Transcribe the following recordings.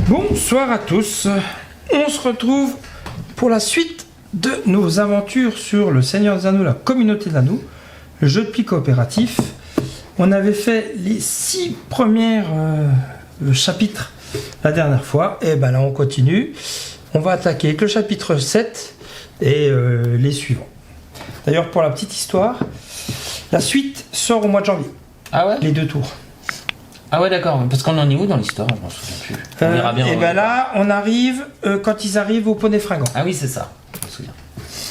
Bonsoir à tous, on se retrouve pour la suite de nos aventures sur le Seigneur des Anneaux, la communauté de l'anneau, le jeu de pli coopératif. On avait fait les 6 premiers chapitres la dernière fois, et ben là on continue. On va attaquer avec le chapitre 7 et les suivants. D'ailleurs, pour la petite histoire, la suite sort au mois de janvier. Ah ouais? Les 2 tours. Ah ouais, d'accord, parce qu'on en est où dans l'histoire? Je m'en souviens plus. On verra bien. Et ben là, on arrive quand ils arrivent au Poney Fringant. Ah oui, c'est ça, je me souviens.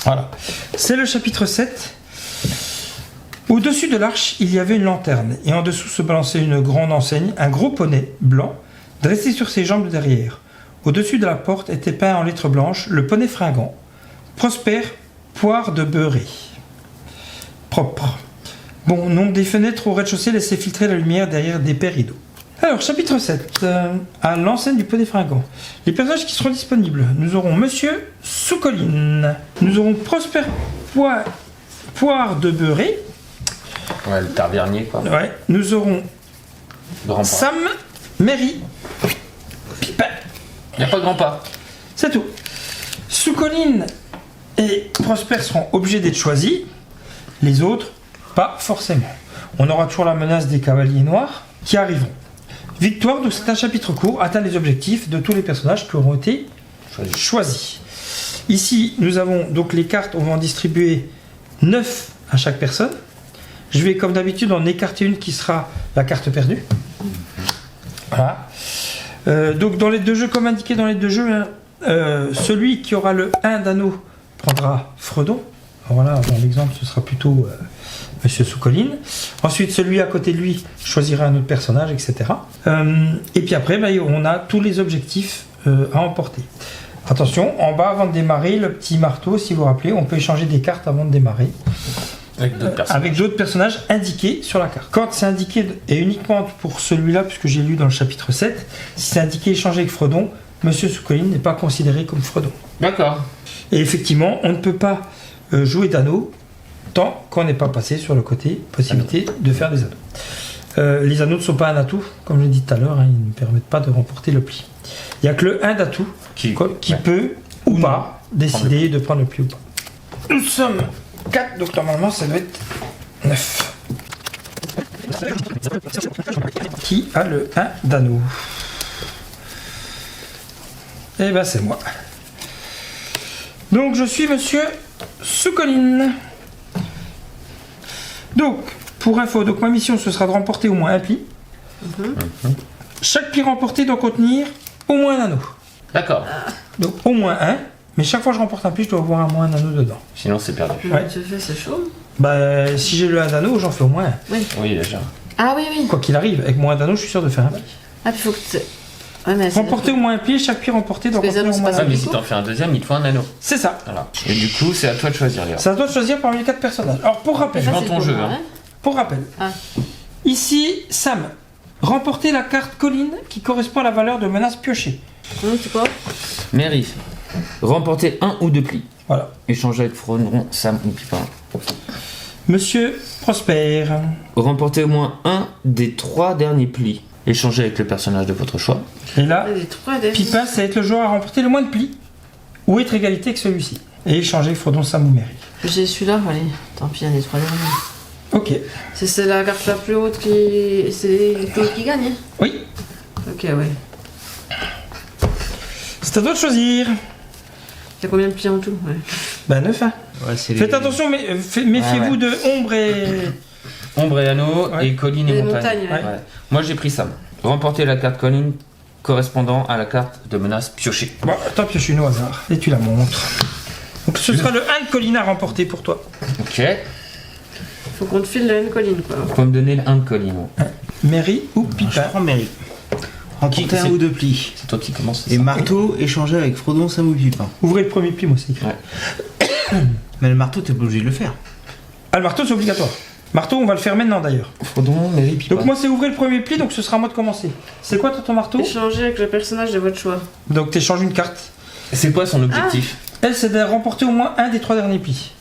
Voilà. C'est le chapitre 7. Au-dessus de l'arche, il y avait une lanterne, et en dessous se balançait une grande enseigne, un gros poney blanc, dressé sur ses jambes de derrière. Au-dessus de la porte était peint en lettres blanches le Poney Fringant. Prosper, poire de beurré. Propre. Bon, nombre des fenêtres au rez-de-chaussée laissait filtrer la lumière derrière d'épais rideaux. Alors, chapitre 7, à l'enseigne du Poney Fringant. Les personnages qui seront disponibles. Nous aurons Monsieur Sous-Colline. Nous aurons Prosper, poire de beurré. Ouais, le tavernier, quoi. Ouais. Nous aurons Grand pas. Sam, Mary, Pipin. Il n'y a pas de grand pas. C'est tout. Sous-Colline et Prosper seront obligés d'être choisis. Les autres, pas forcément. On aura toujours la menace des cavaliers noirs qui arriveront. Victoire, donc c'est un chapitre court, atteint les objectifs de tous les personnages qui auront été choisis. Ici, nous avons donc les cartes, on va en distribuer 9 à chaque personne. Je vais, comme d'habitude, en écarter une qui sera la carte perdue. Voilà. Donc dans les 2 jeux, comme indiqué dans les 2 jeux, hein, celui qui aura le 1 d'anneau prendra Fredon. Alors voilà, dans l'exemple, ce sera plutôt Monsieur Sous-Colline. Ensuite, celui à côté de lui choisira un autre personnage, etc. Et puis après, on a tous les objectifs à emporter. Attention, en bas, avant de démarrer, le petit marteau, si vous vous rappelez, on peut échanger des cartes avant de démarrer. Avec d'autres personnages indiqués sur la carte. Quand c'est indiqué, et uniquement pour celui-là, puisque j'ai lu dans le chapitre 7, si c'est indiqué échanger avec Fredon, Monsieur Sous-Colline n'est pas considéré comme Fredon. D'accord. Et effectivement, on ne peut pas jouer d'anneaux tant qu'on n'est pas passé sur le côté possibilité de faire des anneaux. Les anneaux ne sont pas un atout, comme je l'ai dit tout à l'heure, hein, ils ne permettent pas de remporter le pli. Il n'y a que le 1 d'atout qui peut ou pas décider de prendre le pli ou pas. Nous sommes 4, donc normalement ça doit être 9. Qui a le 1 d'anneau? Eh ben c'est moi. Donc je suis Monsieur Sous-Colline. Donc, pour info, donc ma mission ce sera de remporter au moins un pli. Chaque pli remporté doit contenir au moins un anneau. D'accord. Donc au moins un, mais chaque fois que je remporte un pli, je dois avoir au moins un anneau dedans. Sinon, c'est perdu. Ouais. Tu fais, c'est chaud. Bah, si j'ai le 1 d'anneau, j'en fais au moins un. Oui, déjà. Ah oui, oui. Quoi qu'il arrive, avec mon 1 d'anneau, je suis sûr de faire un pli. Ah, puis faut que tu... Ouais, mais Remporter au moins un pli, chaque pli remporté doit Parce que contenir les au moins anneaux, un Ah, mais anneau. si t'en fais un deuxième, il te faut un anneau. C'est ça. Voilà. Et du coup, c'est à toi de choisir, Léa. C'est à toi de choisir parmi les 4 personnages. Alors, pour rappel, Dans ton jeu, hein. pour rappel. Ah. Ici, Sam, remporter la carte Colline qui correspond à la valeur de menace piochée. C'est quoi? Mary, remporter 1 ou 2 plis. Voilà. Échanger avec Frodon, Sam ou Pipin. Monsieur Prosper. Remporter au moins 1 des 3 derniers plis. Échanger avec le personnage de votre choix. Et là, Les 3 des... Pipin, ça va être le joueur à remporter le moins de plis ou être égalité avec celui-ci. Et échanger avec Frodon, Sam ou Mary. J'ai celui-là, allez. Tant pis, il y a les 3 derniers. Ok. C'est la carte la plus haute qui... C'est les plus hautes qui gagnent, hein? Oui. Ok, ouais. C'est à toi de choisir. Il y a combien de plis en tout? Ouais. Ben 9, hein. Ouais, c'est Faites attention, mais méfiez-vous de ombre et... Ombre et anneau Ouais. et colline Et et les montagne. montagnes, ouais. Ouais. Moi, j'ai pris Sam. Remporter la carte colline correspondant à la carte de menace piochée. Bon, tant pis, je suis une au hasard. Et tu la montres. Donc ce sera le 1 de Colline à remporter pour toi. Ok. Faut qu'on te file la une colline, quoi. Faut me donner le 1 de colline. Mary ou Je Pipin. prends Mary. Remporter un c'est- ou 2 plis. C'est toi qui commence. Et marteau, échanger avec Frodon, Sam ou Pipin. Ouvrez le premier pli, moi c'est écrit. Ouais. Mais le marteau, t'es pas obligé de le faire. Ah, le marteau, c'est obligatoire. Marteau, on va le faire maintenant d'ailleurs. Frodon, Mary, Pipin. Donc moi, c'est ouvrir le premier pli, donc ce sera à moi de commencer. C'est quoi toi, ton marteau? Échanger avec le personnage de votre choix. Donc t'échanges une carte. C'est quoi son objectif? Elle, c'est de remporter au moins un des 3 derniers plis.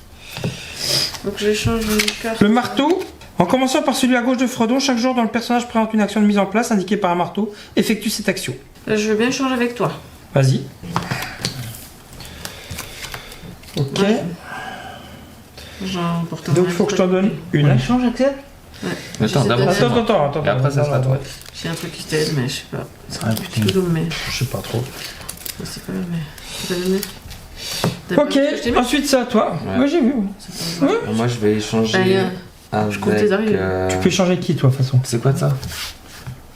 Donc j'échange une carte. Le marteau, En commençant par celui à gauche de Frodon, chaque jour dont le personnage présente une action de mise en place indiquée par un marteau, effectue cette action. Je veux bien changer avec toi. Vas-y. Ok. Ouais. Genre, pour Donc il faut que je t'en donne une. On échange, Axel? Attends, d'abord, c'est moi. Attends. Et après, ça sera toi. J'ai un truc qui t'aide, mais je sais pas. Ah putain. Tout mais Je sais pas trop. je sais pas, mais. Tu t'as donné? Ok, ensuite c'est à toi. Ouais. Moi j'ai vu. Moi, je vais échanger je compte tes arrivées. Tu peux échanger avec qui toi de toute façon? C'est quoi ça?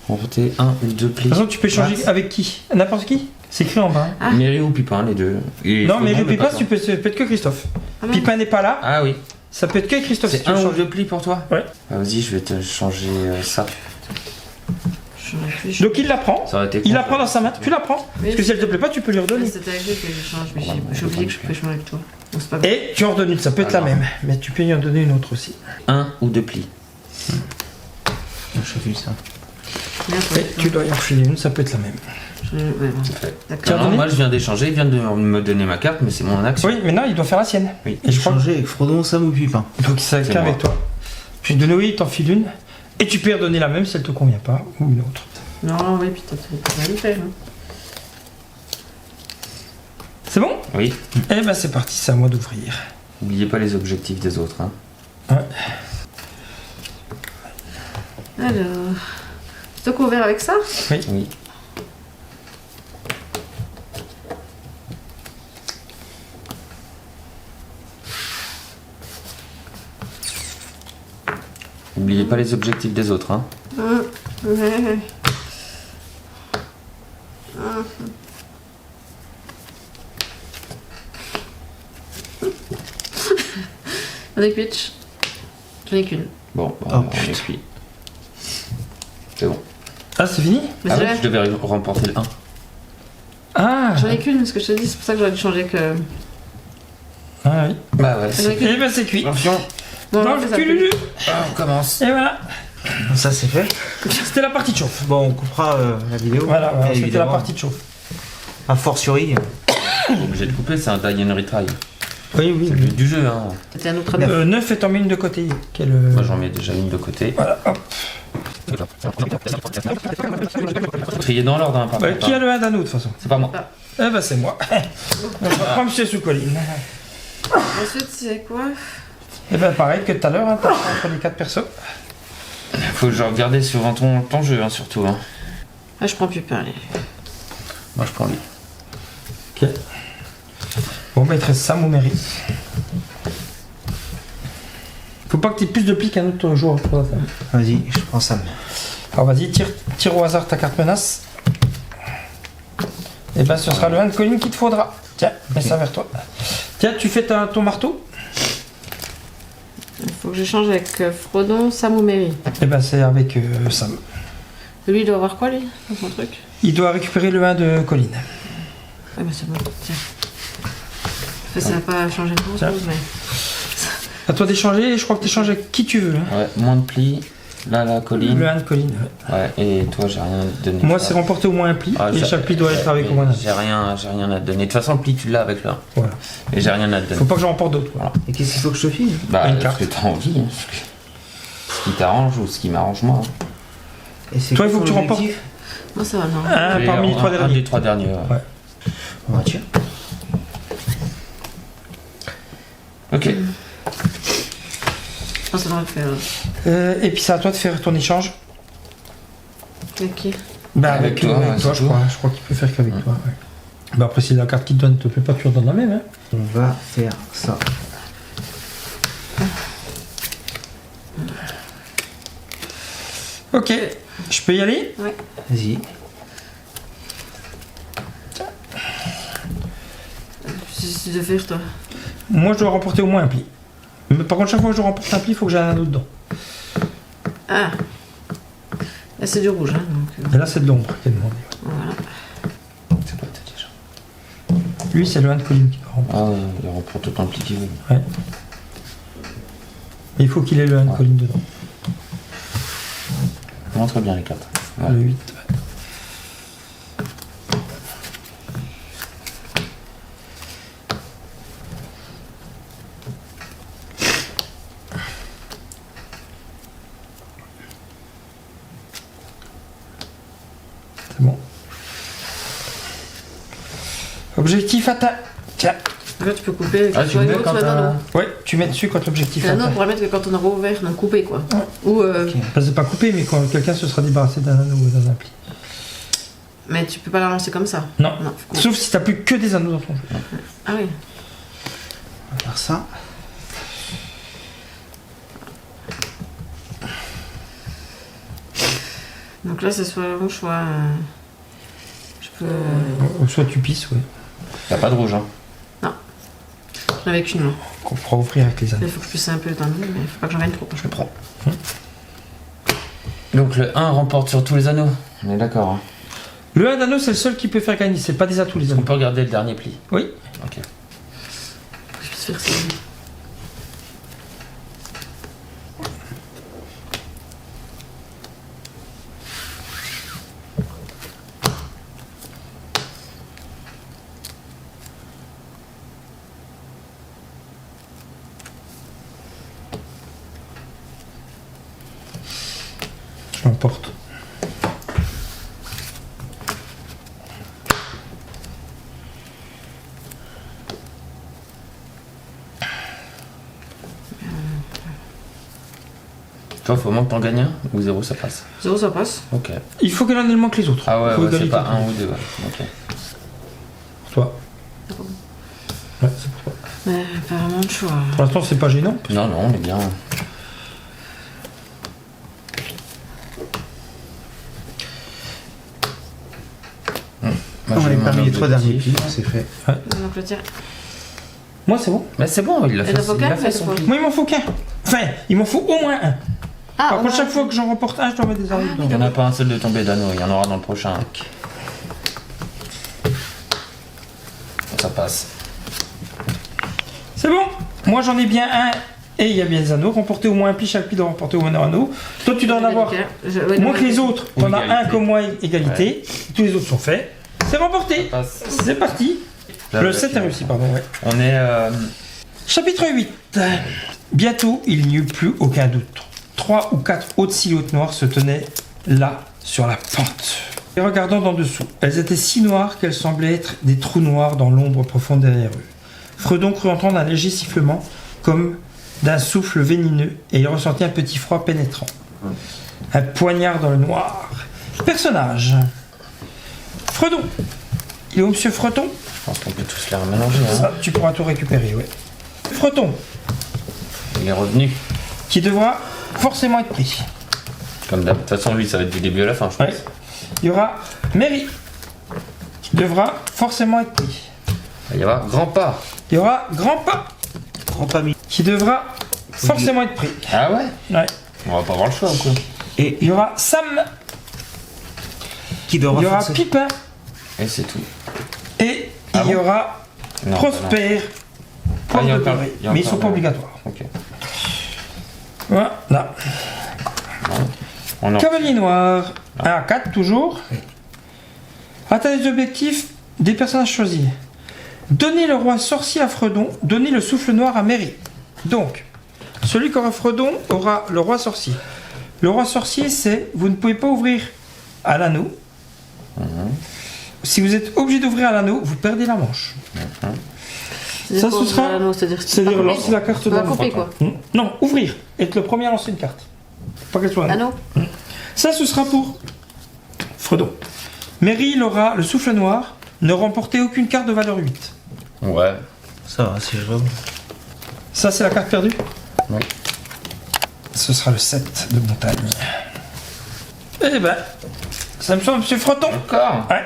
Remporter 1 ou 2 plis. De toute façon tu peux échanger avec qui? N'importe qui? C'est écrit en bas. Ah. Mairie ou Pipin, les deux. Et Non mais Frodon, Pipin, pas tu peux, ça peut être que Christophe. Ah, non. Pipin n'est pas là, Ah oui. ça peut être que Christophe. si C'est tu veux 1 ou changer. 2 plis pour toi? Ouais. Bah, vas-y, je vais te changer ça. J'aurais pu. je- Donc il la prend. Ça aurait été Il con, la ça. prend dans sa main. Tu la prends. Oui. Parce que si elle te plaît pas, tu peux lui redonner. C'était avec lui que je change, mais Ouais, j'ai bon, oublié que je c'est pouvais changer avec toi. Donc c'est pas grave. Et tu en redonnes une, ça peut être la Alors. même. Mais tu peux y en donner une autre aussi. 1 ou 2 plis. J'ai vu ça. Bien, Et tu dois y en refiler une, ça peut être la même. Ouais, bon. Tiens, D'accord. donné moi, je viens d'échanger, il vient de me donner ma carte, mais c'est mon action. Oui, mais non, il doit faire la sienne. Oui. Et je crois Échanger avec Frodon, Sam ou Pipin. donc c'est C'est qu'un moi. avec toi. Je vais donner oui, il t'en file une. Et tu peux y redonner la même si elle te convient pas, ou une autre. Non, oui, puis t'as rien fait. Hein. C'est bon? Oui. Eh ben c'est parti, c'est à moi d'ouvrir. N'oubliez pas les objectifs des autres. Hein. Alors. C'est toi qui as ouvert avec ça? Oui. N'oubliez pas les objectifs des autres. Hein. Ouais. Avec pitch. J'en ai qu'une. Bon, Oh, on putain. est cuit. C'est bon. Ah, c'est fini? Mais Ah c'est oui, vrai. je devais remporter le 1. Ah! J'en ai qu'une, ce que je te dis, c'est pour ça que j'aurais dû changer que. Ah oui. Bah ouais. J'en ai qu'une. Eh ben c'est cuit. Attention. Bon, Dans on le fait ça cul, plus. Lulu. On commence. Et voilà. Ça c'est fait. C'était la partie de chauffe. Bon, on coupera la vidéo. Voilà, voilà, Et c'était la évidemment, partie de chauffe. A fortiori. Obligé de couper, c'est un die and retry. Oui, oui. C'est le but du jeu. Hein. C'était un autre. 9 est en mis une de côté. Quel, Moi j'en mets déjà une de côté. Voilà, hop. Trier dans l'ordre. Hein, par Bah, contre, qui hein. a le 1 d'un autre, de toute façon? C'est pas moi. Eh ben c'est moi. On va prendre monsieur Soukoline. Ensuite, c'est quoi? Eh ben pareil que tout à l'heure, hein, t'as entre les 4 persos. Faut que je regarde souvent ton jeu, hein, surtout. Hein. Ah, je prends plus peur, allez. Moi je prends lui. Ok. Bon bah il te reste Sam ou Mary. Faut pas que t'aies plus de plis qu'un autre joueur pour la table. Vas-y, je prends Sam. Alors vas-y, tire au hasard ta carte menace. Et ben ce sera le 1 de Colline qu'il te faudra. Tiens, mets ça vers toi. Tiens, tu fais ton marteau. Il faut que j'échange avec Frodon, Sam ou Mary. Et ben c'est avec Sam. Lui, il doit avoir quoi, lui, dans son truc? Il doit récupérer le 1 de Colline. Ah, bah c'est bon, tiens. Ça va pas changer grand Tiens. chose, mais. À toi d'échanger, je crois que t'échanges avec qui tu veux. Hein. Ouais, moins de plis. Là, la colline. Le 1 de Colline. Ouais. Ouais, et toi, j'ai rien à te donner. Moi c'est remporter au moins un pli. Ah, et chaque pli doit être avec au moins un. J'ai rien à te donner. De toute façon, le pli, tu l'as avec le 1. Voilà. Et j'ai rien à te donner. Faut pas que j'en remporte d'autres. Voilà. Et qu'est-ce qu'il faut que je te file? Bah, Une ce carte. que t'as envie. Hein. Ce qui t'arrange ou ce qui m'arrange moi. Et c'est Toi, quoi il faut que ton tu remportes. objectif? Moi, ça va, non. Un Et parmi les 3 un derniers. des 3 derniers. Ouais. Ouais. Bah tiens. Ok. Ah, ça devrait le faire. Et puis c'est à toi de faire ton échange. Ok. Bah Avec toi, ouais, toi c'est je crois. Je crois qu'il peut faire qu'avec toi. Ouais. Bah après si la carte qu'il te donne te plaît pas, tu redonnes la même. Hein. On va faire ça. Ok, je peux y aller. Vas-y. Qu'est-ce que tu dois faire, toi? Moi je dois remporter au moins un pli. Mais par contre chaque fois que je remporte un pli, il faut que j'aie un autre dedans. Ah. Là, c'est du rouge, hein, donc. Et là c'est de l'ombre qui est demandé. Voilà. C'est quoi t'as déjà? Lui c'est le 1 de Colline qui doit remporter. Ah ouais, il remporte autant de plis qu'il veut. Ouais. Et il faut qu'il ait le 1 de Colline dedans. Montre bien les cartes. Ouais. Le 8. Ouais. Objectif atteint. Tiens. Là, tu peux couper. Ah, tu vois, mets une autre, quand tu vois, t'as- non, non. Ouais, tu mets dessus quand l'objectif C'est un autre atteint. pour la mettre que quand on aura ouvert, donc couper quoi. Ou Enfin, c'est pas coupé, mais quand quelqu'un se sera débarrassé d'un anneau ou d'un appli. mais tu peux pas la lancer comme ça. Non. Non, faut qu'on- Sauf si t'as plus que des anneaux dans ton jeu. Ah oui. On va faire ça. Donc là, c'est soit rouge, soit. Je peux. Ou soit tu pisses, ouais. T'as pas de rouge, hein. J'en avais qu'une main. Qu'on fera ouvrir avec les anneaux. Il faut que je puisse un peu dans le mais il faut pas que j'en gagne trop. Je prends. Donc le 1 remporte sur tous les anneaux. On est d'accord, hein. Le 1 d'anneau, c'est le seul qui peut faire gagner. C'est pas des atouts, les On anneaux. peut regarder le dernier pli. Oui. Ok. Faut que je puisse faire ça. Je l'emporte. Toi, faut au moins que t'en gagnes un ou 0 ça passe. 0, ça passe. Ok. Il faut qu'elle en ait le moins que les autres. Ah ouais, Faut ouais, c'est égalité pas entre 1 les ou deux. 2. Ouais. Ok. Pour toi. D'accord. Ouais, c'est pour toi. Mais pas vraiment de choix. Pour l'instant, c'est pas gênant. Non, non, on est bien. Moi, On j'ai est mon parmi les 3 derniers objectif. plis, c'est fait. Donc le tien. Moi, c'est bon. Mais c'est bon, il l'a Et fait, le vocal, il a fait mais son c'est pli. Moi, il m'en faut qu'un. Enfin, il m'en faut au moins un. Ah, Par on contre, a- chaque fois que j'en remporte un, je dois mettre des anneaux Ah, dedans. Il n'y en a pas un seul de tombé d'anneau, il y en aura dans le prochain. Ça passe. C'est bon. Moi, j'en ai bien un. Et il y a bien des anneaux. Remporter au moins un pli, chaque pli doit remporter au moins un anneau. Toi, tu dois en avoir Ouais, moins non, que les autres. Ou T'en as un égalité. comme moi, égalité. Tous les autres sont faits. C'est remporté. Passe. C'est parti. Le 7 est réussi, pardon. Ouais. On est. Chapitre 8. Bientôt, il n'y eut plus aucun doute. 3 ou 4 hautes silhouettes noires se tenaient là, sur la pente. Et regardant d'en dessous, elles étaient si noires qu'elles semblaient être des trous noirs dans l'ombre profonde derrière eux. Fredon crut entendre un léger sifflement, comme d'un souffle vénineux, et il ressentit un petit froid pénétrant. Un poignard dans le noir. Personnage. Fredon. Il est où, monsieur Freton? Je pense qu'on peut tous les remélanger. Hein. Ça, tu pourras tout récupérer, ouais. Freton, Il est revenu. qui devra forcément être pris. Comme d'hab. De toute façon, lui, ça va être du début à la fin, je pense. Ouais. Il y aura Mary, qui devra forcément être pris. Il va y avoir grand pas. Il y aura Grandpa, Grand pas mis. qui devra forcément être pris. Ah ouais? Ouais. On va pas avoir le choix ou quoi? Et Il y aura Sam, qui doit il y aura renforcer. Pipin, Et c'est tout. et Ah il y bon aura Non, Prosper. Ah, il y a Porte de encore- Paris. il y a Mais ils encore sont pas un- obligatoires. Ok. Voilà. On en... Cavalier noir. 1 à 4 toujours. Atteindre les objectifs des personnages choisis. Donnez le roi sorcier à Fredon. Donnez le souffle noir à Mary. Donc, celui qui aura Fredon aura le roi sorcier. Le roi sorcier, c'est vous ne pouvez pas ouvrir à l'anneau. Si vous êtes obligé d'ouvrir à l'anneau, vous perdez la manche. Ça, ce sera- C'est-à-dire lancer la carte On va dans le couper quoi. Non, ouvrir. Être le premier à lancer une carte. Pas qu'elle soit à l'anneau. Anneau. Ça, ce sera pour Fredon. Mary, il aura le souffle noir. Ne remportez aucune carte de valeur 8. Ouais. Ça va, c'est jouable. Ça, c'est la carte perdue. Oui. Ce sera le 7 de montagne. Eh ben, ça me semble, monsieur Fredon. Encore. Ouais,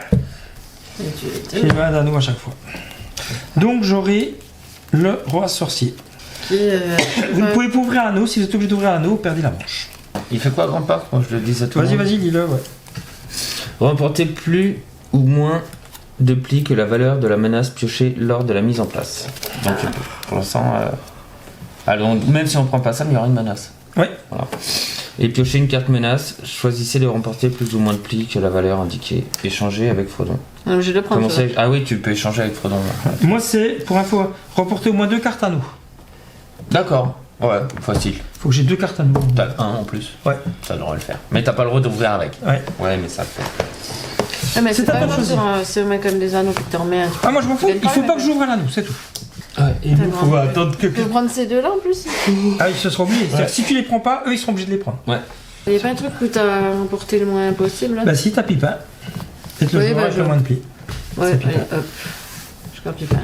Et tu- j'ai 20 d'anneaux à chaque fois. Donc, j'aurai le roi sorcier. Qui, Vous ne pouvez pas ouvrir un anneau. Si vous êtes obligé d'ouvrir un anneau, vous perdez la manche. Il fait quoi, grand pas? Moi, je le dis à tout le Vas-y, monde. vas-y, lis-le, ouais. Remporter plus ou moins de plis que la valeur de la menace piochée lors de la mise en place. Donc, pour l'instant, alors, même si on prend pas ça, il y aura une menace. Ouais. Voilà. Et piocher une carte menace, choisissez de remporter plus ou moins de plis que la valeur indiquée. Échanger avec Fredon. On est obligé de le prendre. Comment ça. ça? Ah oui, tu peux échanger avec Fredon. là. Moi, c'est, pour info, remporter au moins 2 cartes anneaux. D'accord. Ouais, facile. Faut que j'ai 2 cartes anneaux. T'as un en plus. Ouais. Ça devrait le faire. Mais t'as pas le droit d'ouvrir avec. Ouais. Ouais, mais ça le fait. Ah, mais C'est c'est à pas toi de grave choisir. si on met comme des anneaux puis que t'en mets un. Ah, moi je m'en fous. Tu gagnes Il faut pas, pas mais- que j'ouvre un anneau, c'est tout. Ouais. Et nous, Tellement. faut attendre que. Tu peux prendre ces deux-là en plus. Ah, ils se seront obligés. C'est-à-dire, si tu les prends pas, eux ils seront obligés de les prendre. Il y a pas un truc où t'as remporté le moins possible là. Bah, si t'as Pipin, et te le Oui, joueur bah, avec je- le moins de plis. Ouais, c'est Pipin. allez, hop. Je copie pas.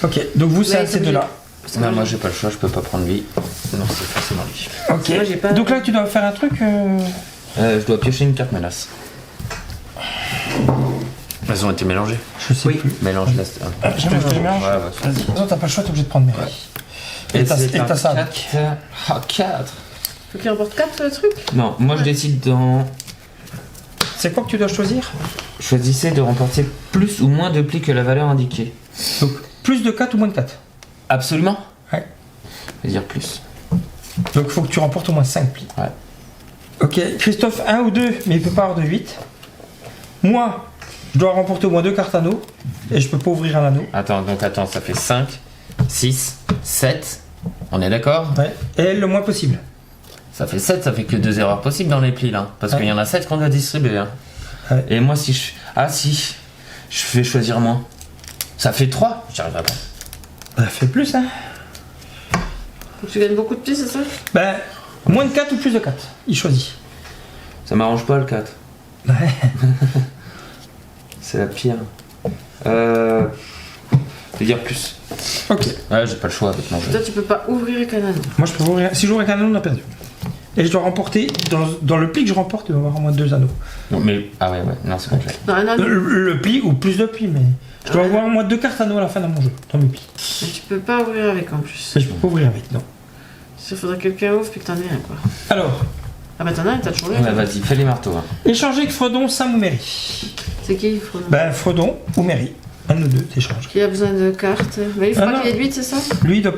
Ok, donc vous, c'est Ouais, un de ces c'est deux-là. Parce que Non, moi j'ai pas le choix, je peux pas prendre lui. Non, c'est forcément lui. Ok. Moi, j'ai pas- Donc là, tu dois faire un truc. Je dois piocher une carte menace. Elles ont été mélangées. Je sais Oui. plus. Mélange la. Je mélange. Ouais, vas-y. Non, t'as pas le choix, t'es obligé de prendre Mary. Et t'as ça. 4. Ah, 4. Faut qu'il remporte 4 trucs. Non, moi je décide dans. C'est quoi que tu dois choisir? Choisissez de remporter plus ou moins de plis que la valeur indiquée. Donc, plus de 4 ou moins de 4. Absolument. Ouais. Je vais dire plus. Donc, il faut que tu remportes au moins 5 plis. Ouais. Ok, Christophe 1 ou 2, mais il peut pas avoir de 8. Moi, je dois remporter au moins 2 cartes anneaux. Et je peux pas ouvrir un anneau. Attends, ça fait 5, 6, 7. On est d'accord? Ouais. Et elle, le moins possible. Ça fait 7, ça fait que 2 erreurs possibles dans les plis là. Parce Ouais. qu'il y en a 7 qu'on doit distribuer. Hein. Ouais. Et moi, si je. Ah, si. Je vais choisir moins. Ça fait 3. J'y arriverai pas. Ça fait plus, hein. Faut que tu gagnes beaucoup de petits, c'est ça? Ben, moins de 4 ou plus de 4. Il choisit. Ça m'arrange pas le 4. Ouais. C'est la pire. Je vais dire plus. Ok. Ouais, j'ai pas le choix avec mon jeu. Toi, tu peux pas ouvrir avec un anneau. Moi, je peux ouvrir. Si j'ouvre avec un anneau, on a perdu. Et je dois remporter. Dans le pli que je remporte, il doit y avoir au moins 2 anneaux. Non, mais. Ah ouais, non, c'est complet. Non, un anneau. Le pli ou plus de plis, mais. Je dois avoir au moins 2 cartes anneaux à la fin de mon jeu. Dans mes plis. Mais tu peux pas ouvrir avec en plus. Mais je peux pas ouvrir avec, non. Il faudrait que quelqu'un ouvre puis que t'en aies un quoi. Alors, Ah bah t'en as un, t'as toujours eu. Ouais, vas-y, fais les marteaux. Hein. échanger avec Frodon, Sam ou Mary. C'est qui Frodon? Ben, Frodon ou Mary. Un de nous deux, t'échanges. Qui a besoin de cartes? Bah il faut Ah pas non. qu'il y ait de 8, c'est ça? Lui, il doit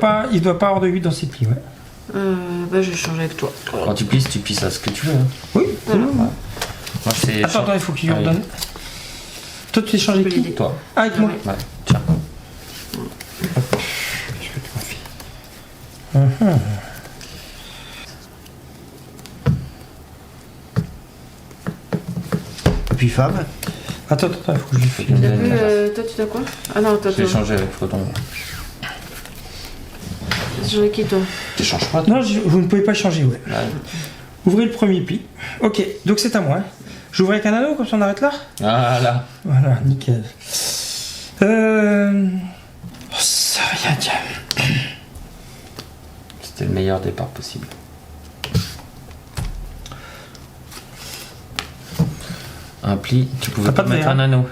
pas avoir de 8 dans ses plis, ouais. Bah je vais changer avec toi. Quand tu pisses à ce que tu veux. Hein. Oui, c'est Voilà. bon. Moi, c'est. Attends, il faut qu'il lui Ah oui. redonne. Toi, tu échanges Je avec peux qui? l'aider. Toi. Ah, avec moi. Ouais, tiens. Je vais te confier. Mhm. Et puis Fab. Attends, il faut que je lui Faut file. qu'il me T'as donne plus, une carte. toi tu as quoi? Ah non, toi Je vais tu échanger avec Photon. as changé qui toi? T'échanges pas, Non, vous ne pouvez pas échanger, ouais. Ouais. Ouvrez le premier pli. Ok, donc c'est à moi. Hein. J'ouvre avec un anneau, comme ça on arrête là. Ah là. Voilà, nickel. Oh, ça va rien dire. C'était le meilleur départ possible. Un pli, tu pouvais T'as pas pas de mettre verre, un anneau.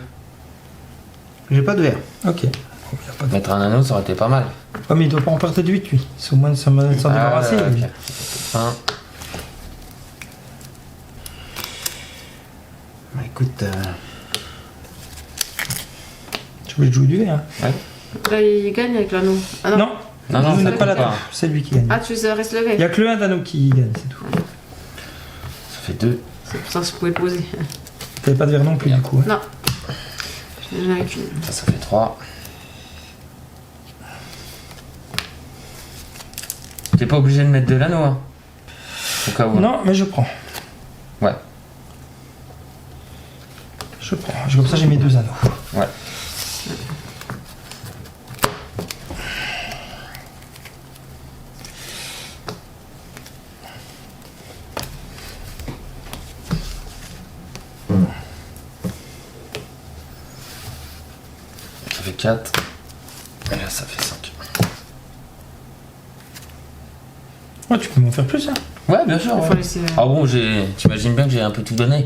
J'ai pas de verre. Ok. Bon, y a pas de... Mettre un anneau, ça aurait été pas mal. Oh, mais il doit pas emporter de 8, lui. C'est au moins de s'en débarrasser. Ah, lui. ok. Un. Bah, écoute, Tu veux jouer du verre. Hein. Là il gagne avec l'anneau. Ah non. Non, Non, non, vous ça n'êtes pas compte là-dedans. C'est lui qui gagne. Ah tu restes Il n'y levé. a que le 1 d'anneau qui gagne, c'est tout. Ça fait 2. C'est pour ça que je pouvais poser. T'avais pas de verre non plus, du coup. Hein. Non. J'en avais qu'une. Ça fait 3. T'es pas obligé de mettre de l'anneau, hein. Au cas où. Non, mais je prends. Ouais. Je prends. Comme ça, j'ai mes 2 anneaux. Ouais. Ça fait 4. Et là, ça fait 5. Ouais, tu peux m'en faire plus, hein. Ouais, bien sûr. Il faut Ouais. laisser. Ah bon, t'imagines bien que j'ai un peu tout donné.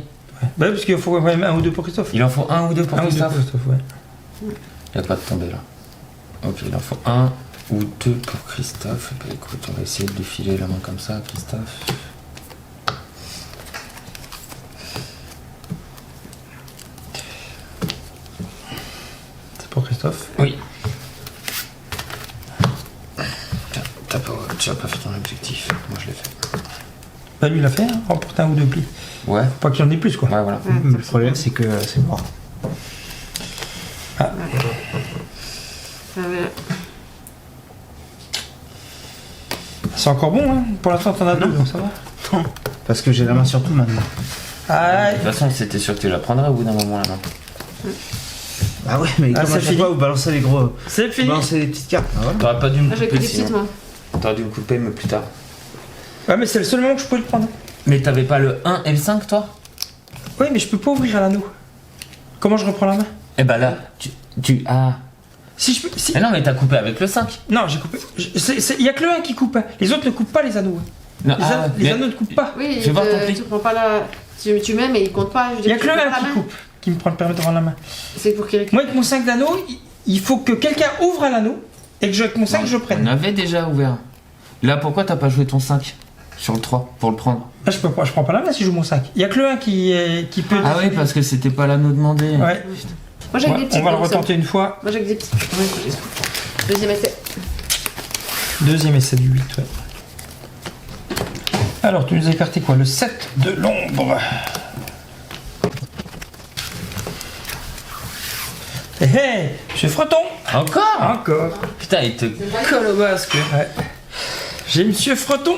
Ouais. Bah, parce qu'il faut quand même 1 ou 2 pour Christophe. Il en faut 1 ou 2 pour 1 ou 2 Christophe. pour Christophe, ouais. Il n'y a pas de tombée là. Ok, il en faut 1 ou 2 pour Christophe. Bah écoute, on va essayer de lui filer la main comme ça, Christophe. C'est pour Christophe. Oui. Tiens, tu as pas fait ton objectif. Moi je l'ai fait. Bah, lui, il a fait, hein. Remporter 1 ou 2 plis. Ouais. Faut pas qu'il y en ait plus, quoi. Ouais, voilà. Ouais, le problème c'est que c'est mort. Ah, voilà. C'est encore bon, hein. Pour l'instant, t'en as 2, donc ça va. Parce que j'ai la main sur tout maintenant. Ah, De toute façon, c'était sûr que tu la prendrais au bout d'un moment la main. Ah ouais, mais Ah, comme c'est à chaque fini. fois, vous balancez les gros. C'est Vous fini. balancez les petites cartes. Ah, voilà. T'aurais pas dû me Moi, j'ai que couper des petites, sinon. moi. T'aurais dû me couper, mais plus tard. Ouais, mais c'est le seul moment que je pouvais le prendre. Mais t'avais pas le 1 et le 5, toi? Oui, mais je peux pas ouvrir à l'anneau. Comment je reprends la main? Eh bah là, Ah. Si je peux. Si... Mais non, mais t'as coupé avec le 5. Non, j'ai coupé. Il y a que le 1 qui coupe. Hein. Les autres ne coupent pas les anneaux. Non, Les anneaux ne coupent pas. Oui, Fais voir ton pli. tu prends pas la. Tu mets, mais il compte pas. Il y a que le 1 qui coupe, qui me prend le permet de rendre la main. C'est pour qu'il récupère. Moi, avec mon 5 d'anneau, il faut que quelqu'un ouvre à l'anneau et que avec mon 5, je On prenne. avait déjà ouvert. Là, pourquoi t'as pas joué ton 5 sur le 3 pour le prendre? Là, je prends pas la main si je joue mon 5. Il y a que le 1 qui peut. Ah oui, parce que c'était pas l'anneau demandé. Ouais. Moi, j'ai que Ouais, des petites. on va le donc ça- retenter une fois. Moi, j'ai que des petites. Ouais, deuxième essai. Deuxième essai du 8, ouais. Alors, tu nous as écarté quoi? Le 7 de l'ombre. Hé hé, Monsieur Freton. Encore? Encore. Putain, il te colle au basque. Ouais. J'ai Monsieur Freton.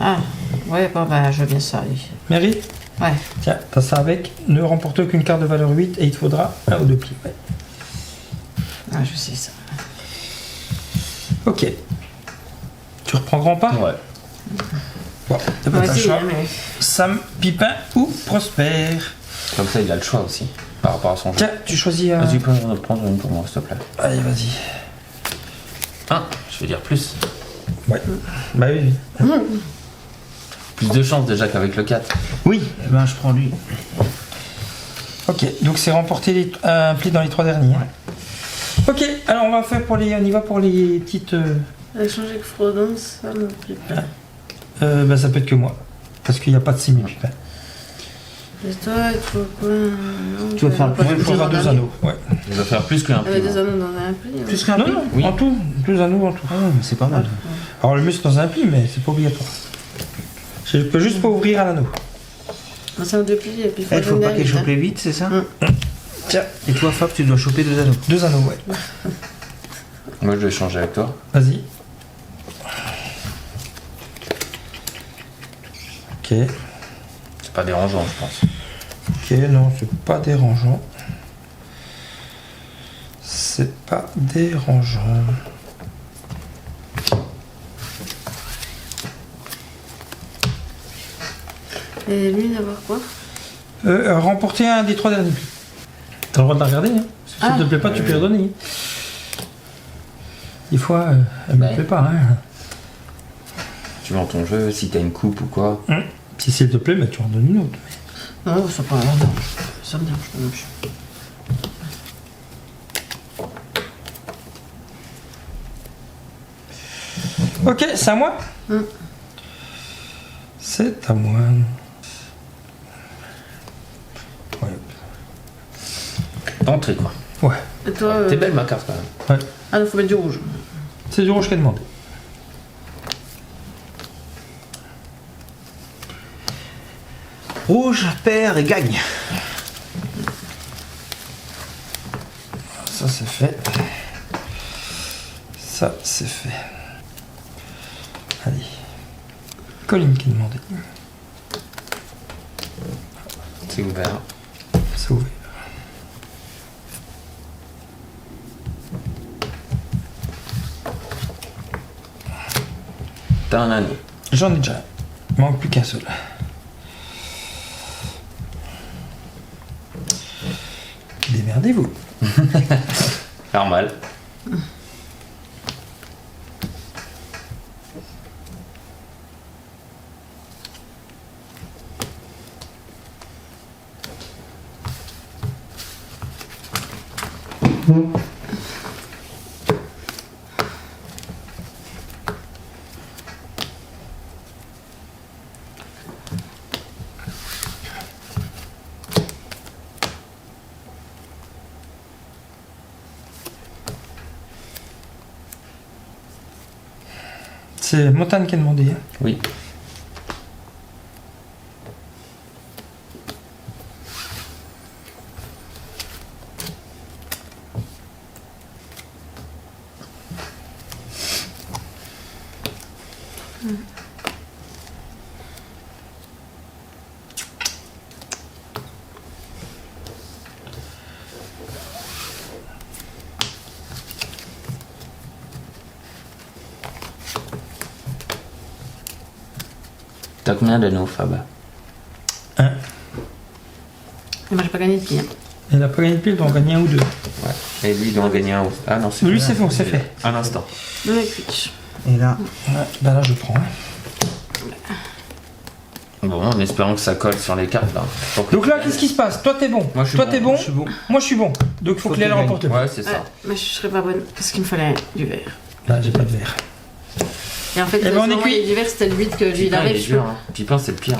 Ah, ouais, bon, bah, je veux bien ça, allez. Mary, Ouais. tiens, t'as ça avec. Ne remporte aucune carte de valeur 8 et il te faudra un ou deux plis. Ouais. Ah, je sais ça. Ok. Tu reprends grand pas? Ouais. Bon, t'as pas Ouais, ta c'est choix. bien, mais. Sam, Pipin ou Prosper. Comme ça, il a le choix aussi, par rapport à son jeu. Tiens, tu choisis un. Vas-y, peux en prendre une pour moi, s'il te plaît. Allez, vas-y. 1, je vais dire plus. Ouais. Bah oui. Plus de chance déjà qu'avec le 4. Oui. Eh ben, je prends lui. Ok, donc c'est remporter un pli dans les 3 derniers. hein. Ok, alors on va faire pour les. On y va pour les petites. Échanger avec Frodon, ça me plaît pas. Bah ça peut être que moi. Parce qu'il n'y a pas de simi Pipin. Et toi, il te faut quoi? Non, Tu vas faire le pas Moi, il me plus faudra dans 2 un anneaux. Ouais. Il va faire plus qu'un pli. Il y pli. avait des moi. anneaux dans un pli. hein. Plus qu'un Non, pli. non, Oui. en tout, 2 anneaux en tout. Ah ouais, mais c'est pas mal. Alors le mieux c'est dans un pli, mais c'est pas obligatoire. Je peux juste pas ouvrir à l'anneau. Ah, c'est un deux plis, et puis il faut Il faut pas aller qu'elle vite, chope vite, c'est ça? Tiens, Et toi, Fab, tu dois choper 2 anneaux. 2 anneaux, ouais. Moi, je vais changer avec toi. Vas-y. Ok. C'est pas dérangeant, je pense. Ok, non, c'est pas dérangeant. C'est pas dérangeant. Et lui, d'avoir quoi? Remporter un des 3 derniers plis. T'as le droit de la regarder, hein. Si ça Ah. te plaît pas, tu peux y redonner. Des fois, elle me Ouais. plaît pas, hein. Tu vends ton jeu, si t'as une coupe ou quoi. Si ça te plaît, bah, tu en donnes une autre. Non, ça pas. Non, ça me dérange pas non plus. Ok, c'est à moi. C'est à moi. Ouais. Entrée, quoi. Ouais, Et toi, T'es belle ma carte quand même. ouais. Ah, non, faut mettre du rouge. C'est du rouge qui a demandé. Rouge, perd et gagne. Ça c'est fait. Ça c'est fait. Allez. Colline qui a demandé. C'est ouvert. C'est ouvert. T'as un anneau. J'en ai déjà. Il manque plus qu'un seul. Démerdez-vous. Normal. C'est Montagne qui a demandé. hein. Oui. T'as combien d'anneaux, Fab? Et moi, j'ai pas gagné de pied. Il n'a pas gagné de pile, il doit en gagner un ou deux. Ouais. Et lui, il doit en gagner un. Ah non, c'est Lui, fait. c'est bon, c'est fait. Un instant. Non, écoute. Et là, Ouais, bah là, je prends. Bon, en espérant que ça colle sur les cartes là. Donc là, qu'est-ce qui se passe? Toi, t'es bon. Moi, je suis Toi, bon. t'es bon. je suis bon. Moi, je suis bon. Donc, il faut que Léa le remporte. Ouais, c'est ça. Ouais, mais je serais pas bonne parce qu'il me fallait du verre. Là, j'ai pas de verre. Et en fait, Eh ben, on est souvent, cuit. du verre, c'était le 8 que j'ai Pipin, d'arrive. il est dur. Hein. Pipin, c'est le pire.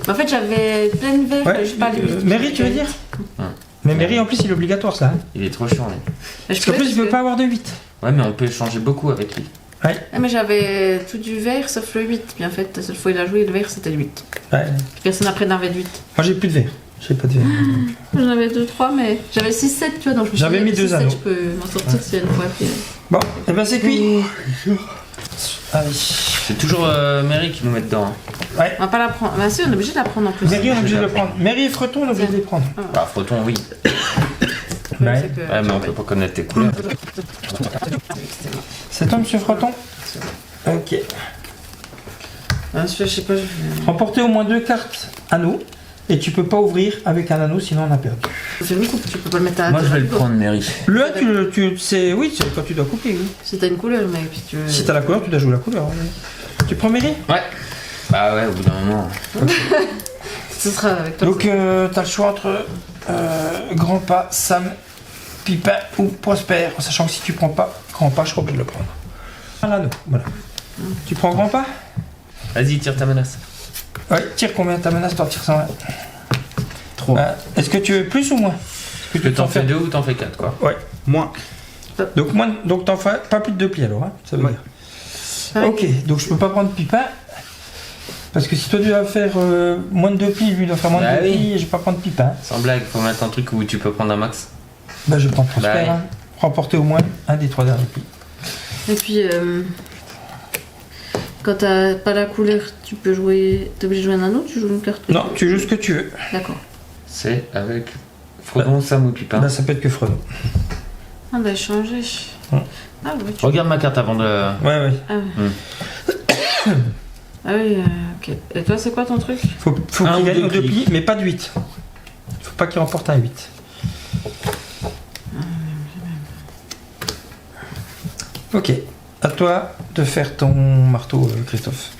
En fait, j'avais plein de verres, Ouais. je sais pas le 8. Mairie, tu veux dire? Mais Mairie, en plus, il est obligatoire, ça. Hein. Il est trop chiant, lui. Parce qu'en plus, il veut pas avoir de 8. Ouais, mais on peut échanger beaucoup avec lui. Ah, mais j'avais tout du verre sauf le 8. Puis en fait, la seule fois il a joué, le verre c'était le 8. Ouais. Puis personne après n'avait de 8. Moi, j'ai plus de verre. J'ai pas de verre. J'en avais 2, 3, mais j'avais 6, 7, tu vois. Donc je me suis J'avais dit, mis avec 2 6, 7, anneaux. je peux m'en sortir si une fois. Puis... Bon, et ben, c'est cuit. Allez. C'est toujours Mary qui nous met dedans. Hein. Ouais. On va pas la prendre. Bah si, on est obligé de la prendre en plus. Mairie, on est obligé de le prendre. Mairie et Freton, on est obligé de les prendre. Bah, Froton, oui. Ouais. C'est que- Ouais, mais on peut pas connaître tes couleurs. C'est toi, monsieur Freton? Ok. Ah, celui-là, je sais pas. Remporter au moins 2 cartes anneaux. Et tu peux pas ouvrir avec un anneau, sinon on a perdu. C'est une coupe, tu peux pas le mettre à Moi, je vais le prendre, Mary. Le 1, c'est oui, c'est quand tu dois couper, oui. Si t'as une couleur, mais puis tu veux. Si t'as la couleur, tu dois jouer la couleur. Ouais. Tu prends Mairie? Ouais. Bah ouais, au bout d'un moment. Ce sera avec toi. Donc t'as le choix entre Grand Pas, Sam, Pipin ou Prosper. En sachant que si tu prends pas Grand Pas, je serai obligé de le prendre. Un anneau, voilà. Tu prends Grand Pas? Vas-y, tire ta menace. Ouais, tire combien ta menace? T'en tires 120. 3. Est-ce que tu veux plus ou moins? Est-ce que Que tu t'en t'en fais fais 2 ou t'en fais 4, quoi. Ouais. Moins. Donc t'en fais pas plus de 2 plis alors, hein, ça veut Ouais. dire. Ouais. Ok, donc je peux pas prendre Pipin. Parce que si toi tu vas faire moins de 2 plis, lui il doit faire moins Bah de 2 oui. plis, et je vais pas prendre Pipin. Sans blague, faut mettre un truc où tu peux prendre un max. Bah je prends Prosper, Bah oui. hein. Remporter au moins un des 3 derniers plis. Et puis, quand t'as pas la couleur, tu peux jouer. T'es obligé de jouer un anneau, tu joues une carte. Non, tu joues ce que tu veux. D'accord. C'est avec Frodon, Sam ou Pipin. Là ça peut être que Fredon. Ah bah changer. Ouais. Ah ouais, tu... Regarde ma carte avant de. Ouais, ouais. Ah, ouais. Ah oui, ok. Et toi, c'est quoi ton truc? Faut Un qu'il ou gagne deux aux 2 plis. plis, mais pas de 8. Faut pas qu'il remporte un 8. Ok, à toi de faire ton marteau, Christophe.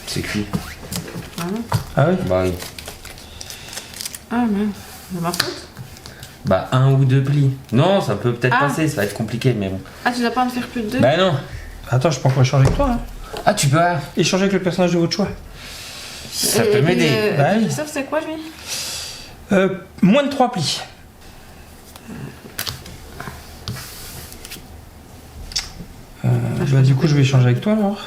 C'est cuit. Vraiment? Ah oui? Bah oui. Ah merde, c'est ma faute? Bah 1 ou 2 plis. Non, ça peut peut-être Ah. passer, ça va être compliqué, mais bon. Ah, tu dois pas en faire plus de 2? Bah non. Attends, je peux encore échanger avec toi. Hein. Ah, tu peux. Échanger avec le personnage de votre choix. Ça peut m'aider. Bah oui. Christophe, c'est quoi lui? Moins de 3 plis. Bah, du coup, je vais échanger avec toi alors.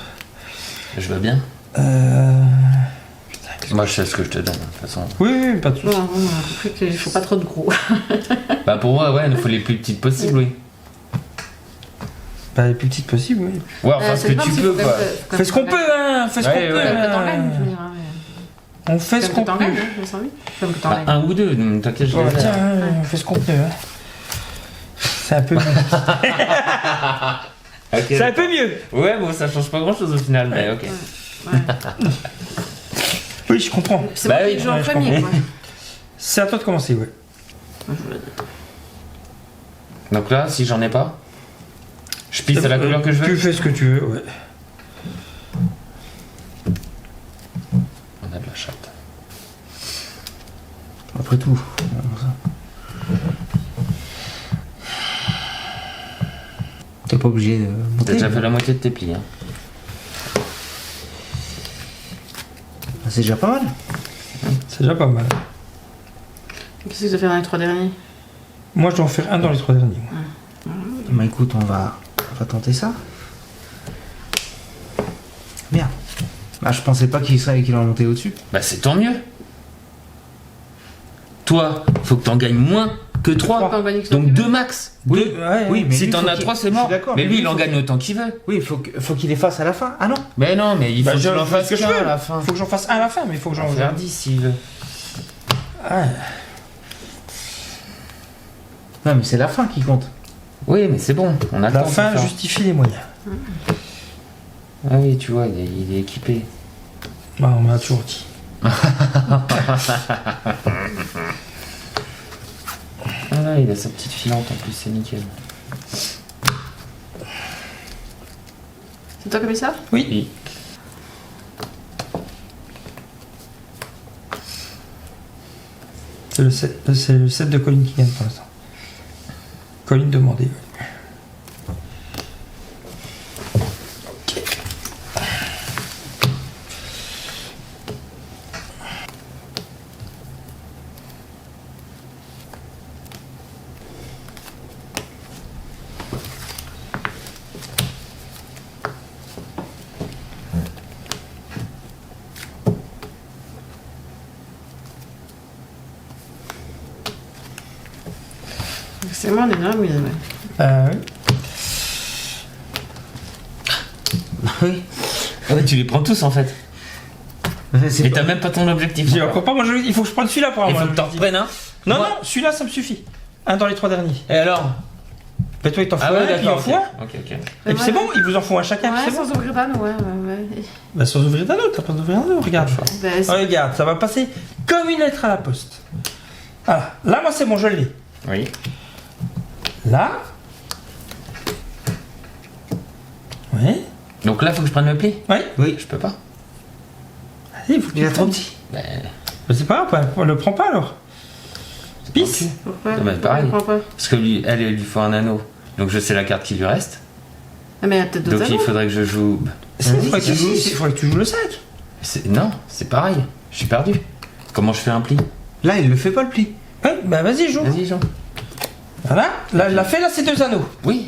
Je veux bien. Euh... Moi, je sais ce que je te donne, de toute façon. Oui, oui, pas de Bon, soucis. on a compris qu'il faut pas trop de gros. Bah pour moi, ouais, il faut les plus petites possibles, oui. Bah, les plus petites possibles, oui. Ouais, enfin, ce que tu peux, quoi. Fais ce qu'on peut, hein. Fais ce qu'on Ouais, peut. ouais. Comme que t'en hein. gagnes, je veux dire. Hein, mais... On fait ce Comme qu'on que t'en peut. gagnes, hein, je sens, oui. Comme que t'en Bah, gagnes. 1 ou 2, t'inquiète, je Voilà, vais tiens, faire. hein, on fait ce qu'on peut. Hein. C'est un peu mieux. Ok. C'est un peu mieux. Ouais, bon, ça change pas grand chose au final, mais ok. Ouais. Oui, je comprends. C'est Bah moi oui, qui joue en ouais, je premier, quoi. C'est à toi de commencer, ouais. Moi, je veux dire. Donc là, si j'en ai pas, je pisse à la couleur que je Tu veux. fais ce que tu veux, ouais. On a de la chatte. Après tout. T'es pas obligé de T'as monter. déjà fait la moitié de tes plis, hein. C'est déjà pas mal. C'est déjà pas mal. Qu'est-ce que tu as fait dans les 3 derniers? Moi, je dois en faire un dans les 3 derniers. moi. Bah écoute, on va tenter ça. Bien. Bah je pensais pas qu'il en montait au-dessus. Bah c'est tant mieux. Toi, faut que t'en gagnes moins que 3. Pas en gagner que Donc toi. 2 max. Ouais, oui, mais Si lui, t'en faut as qu'il- 3, c'est je mort. suis d'accord, Mais lui, il en faut gagne qu'il- autant qu'il veut. Oui, faut qu'il les fasse à la fin. Ah non. Mais non, mais il faut Bah, que je tu en fais fasses ce que je qu'un veux. à la fin. Faut que j'en fasse un à la fin, mais il faut que On j'en va faire 10 s'il veut. Ouais. Non, mais c'est la fin qui compte. Oui, mais c'est bon, on a le La temps de fin faire. justifie les moyens. Ah oui, tu vois, il est équipé. Bah, on m'a toujours dit. Ah là, il a sa petite filante en plus, c'est nickel. C'est toi qui as mis ça? Oui. Oui. C'est le set de Colin qui gagne pour l'instant. Colin demandé. C'est moi, on est là, mais. Oui. Oui. Ah ouais, tu les prends tous en fait. C'est Et pas- t'as même pas ton objectif. J'ai encore pas, moi il faut que je prenne celui-là pour Il avoir faut que t'en reprennes un. Non, Moi- non, celui-là ça me suffit. Un dans les 3 derniers. Et alors? Mais toi il t'en faut Ah ouais, un, puis il en d'accord. faut un. Ok. Et puis c'est bon, il vous en faut un chacun, puis Ouais, c'est bon. sans ouvrir d'anneau, ouais. Bah sans ouvrir d'anneau, t'as pas d'ouvrir d'anneau, regarde. Ben, c'est- Regarde, ça va passer comme une lettre à la poste. Ah, là moi c'est bon, je l'ai. Oui. Là. Ouais. Donc là, faut que je prenne le pli. Ouais. Oui. Je peux pas. Allez, il faut que Il tu a trop prennes. petit. Ben, Bah, c'est pas grave, on le prend pas alors. Pisse. ok. Pourquoi? Ah bah, pareil. Je comprends pas. Parce que lui, elle lui faut un anneau. Donc je sais la carte qui lui reste. Ah, mais il y a peut-être d'autres Donc il anneaux. faudrait que je joue. Il faudrait que tu joues le 5. Non, c'est pareil. Je suis perdu. Comment je fais un pli? Là, il le fait pas le pli. Ouais, bah vas-y, joue. Vas-y, Jean. Voilà, là, elle l'a fait, là c'est 2 anneaux. Oui.